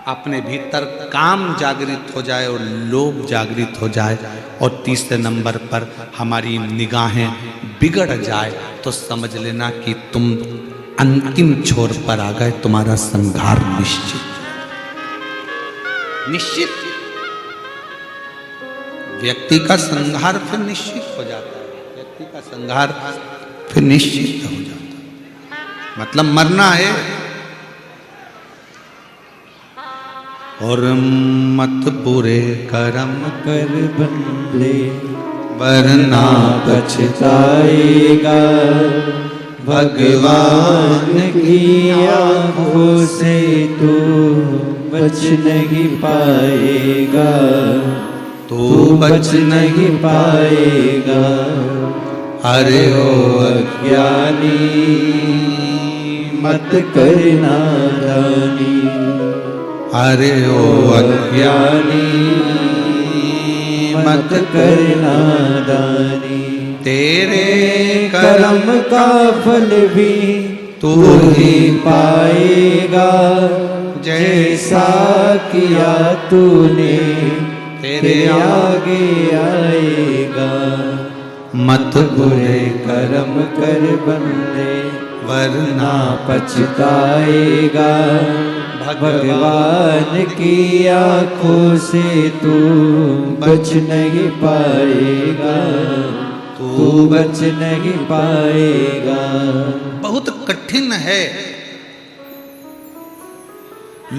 अपने भीतर काम जागृत हो जाए और लोभ जागृत हो जाए, और तीसरे नंबर पर हमारी निगाहें बिगड़ जाए तो समझ लेना कि तुम अंतिम छोर पर आ गए, तुम्हारा संहार निश्चित निश्चित। व्यक्ति का संहार फिर निश्चित हो जाता है, व्यक्ति का संहार फिर निश्चित हो जाता है, मतलब मरना है। और मत बुरे कर्म कर बंदे वरना पछताएगा, भगवान की आंखों से तू बच नहीं पाएगा, तू बच नहीं पाएगा। अरे ओ अज्ञानी मत करना दानी, अरे ओ अज्ञानी मत करना दानी। तेरे कर्म का फल भी तू ही पाएगा, जैसा किया तूने तेरे आगे आएगा। मत बुरे कर्म कर बंदे वरना पछताएगा, भगवान की आंखों से तू बच नहीं पाएगा, तू बच नहीं पाएगा। बहुत कठिन है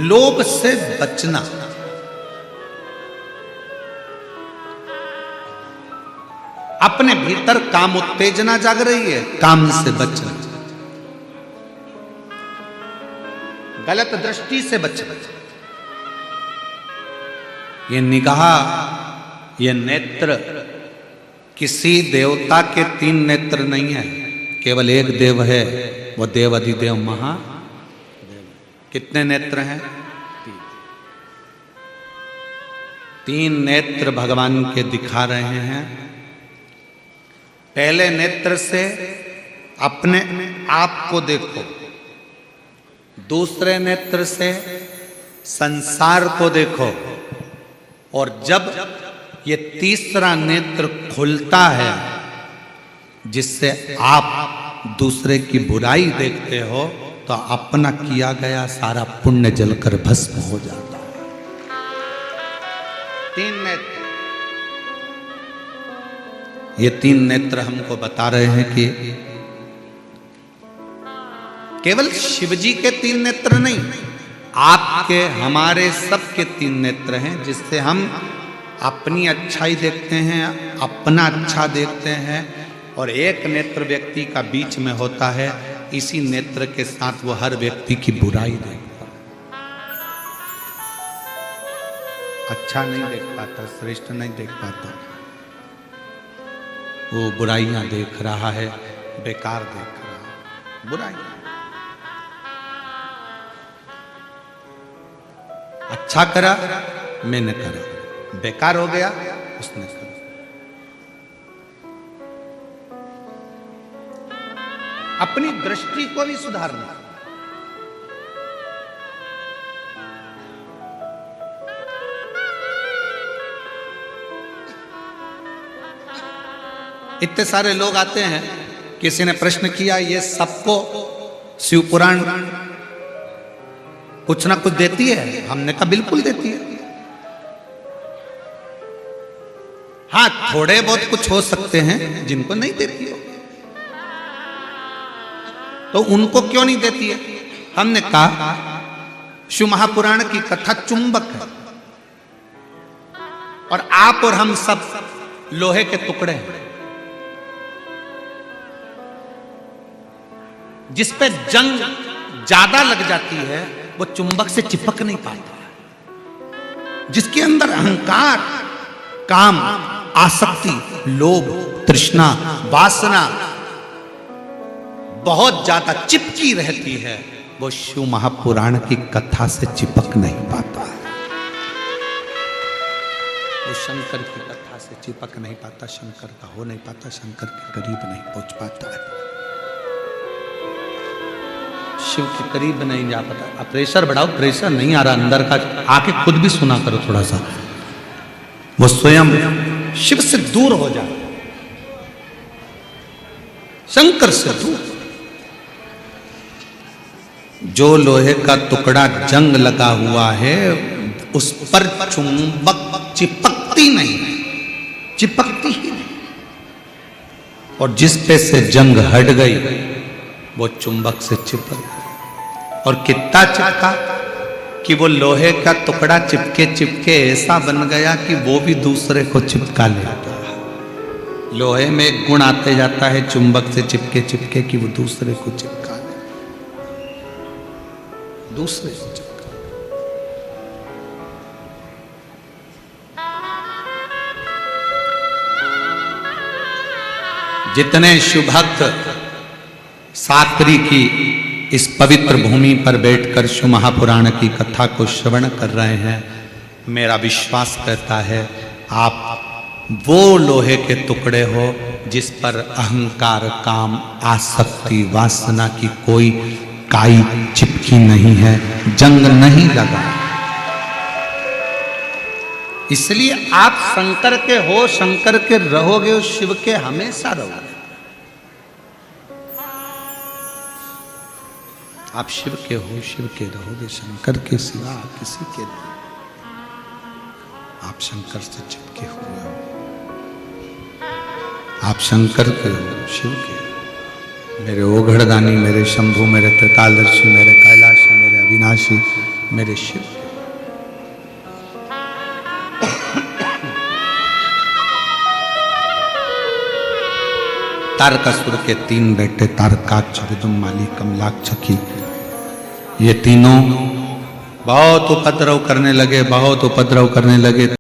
लोभ से बचना। अपने भीतर काम उत्तेजना जाग रही है, काम से बचना, गलत दृष्टि से बचना। ये निगाह, ये नेत्र किसी देवता के 3 नेत्र नहीं है, केवल एक देव है, वो देव अधिदेव महादेव। कितने नेत्र हैं? 3 नेत्र भगवान के दिखा रहे हैं। पहले नेत्र से अपने आप को देखो, दूसरे नेत्र से संसार को देखो, और जब ये तीसरा नेत्र खुलता है जिससे आप दूसरे की बुराई देखते हो, तो अपना किया गया सारा पुण्य जलकर भस्म हो जाता है। 3 नेत्र, ये तीन नेत्र हमको बता रहे हैं कि केवल शिव जी के तीन नेत्र नहीं, आपके हमारे सबके तीन नेत्र हैं, जिससे हम अपनी अच्छाई देखते हैं, अपना अच्छा देखते हैं। और एक नेत्र व्यक्ति का बीच में होता है, इसी नेत्र के साथ वो हर व्यक्ति की बुराई देखता है, अच्छा नहीं देख पाता, श्रेष्ठ नहीं देख पाता, वो बुराइयां देख रहा है, बेकार देख रहा है, बुराइयां। अच्छा करा मैंने करा, बेकार हो गया उसने करा। अपनी दृष्टि को भी सुधारना। इतने सारे लोग आते हैं, किसी ने प्रश्न किया ये सबको शिव पुराण कुछ ना कुछ देती है? हमने कहा बिल्कुल देती है। हाँ, थोड़े बहुत कुछ हो सकते हैं जिनको नहीं देती हो, तो उनको क्यों नहीं देती है? हमने कहा शिव महापुराण की कथा चुंबक है, और आप और हम सब लोहे के टुकड़े हैं, जिस पे जंग ज्यादा लग जाती है वो चुंबक से चिपक नहीं पाता। जिसके अंदर अहंकार, काम, आसक्ति, लोभ, तृष्णा, वासना बहुत ज्यादा चिपकी रहती है, वो शिव महापुराण की कथा से चिपक नहीं पाता है। वो शंकर की कथा से चिपक नहीं पाता, शंकर का हो नहीं पाता, शंकर के करीब नहीं पहुंच पाता है, शिव के करीब नहीं जा पाता। अब प्रेशर बढ़ाओ, प्रेशर नहीं आ रहा अंदर का, आके खुद भी सुना करो थोड़ा सा, वो स्वयं शिव से दूर हो जाए, शंकर से दूर। जो लोहे का टुकड़ा जंग लगा हुआ है उस पर चुंबक चिपकती नहीं, चिपकती ही नहीं, और जिस पे से जंग हट गई वो चुंबक से चिपक गई। और कितना चिपका कि वो लोहे का टुकड़ा चिपके चिपके ऐसा बन गया कि वो भी दूसरे को चिपका लेता है। लोहे में एक गुण आते जाता है चुंबक से चिपके चिपके कि वो दूसरे को चिपका ले, दूसरे को चिपका। जितने शिव भक्त साकरी की इस पवित्र भूमि पर बैठकर शिव महापुराण की कथा को श्रवण कर रहे हैं, मेरा विश्वास कहता है आप वो लोहे के टुकड़े हो जिस पर अहंकार, काम, आसक्ति, वासना की कोई काई चिपकी नहीं है, जंग नहीं लगा। इसलिए आप शंकर के हो, शंकर के रहोगे, और शिव के हमेशा रहोगे। आप शिव के हो, शिव के रहोगे, शंकर के सिवा किसी के नहीं। आप शंकर से चिपके हुए हो, आप शंकर के हो, शिव के हो। मेरे ओघड़दानी, मेरे शंभु, मेरे त्रिकालदर्शी, मेरे कैलाशी, मेरे अविनाशी, मेरे शिव के। तारकासुर के तीन बेटे तारकाक्ष, विदुम्माली, कमलाक्ष की, ये तीनों बहुत उपद्रव करने लगे, बहुत उपद्रव करने लगे।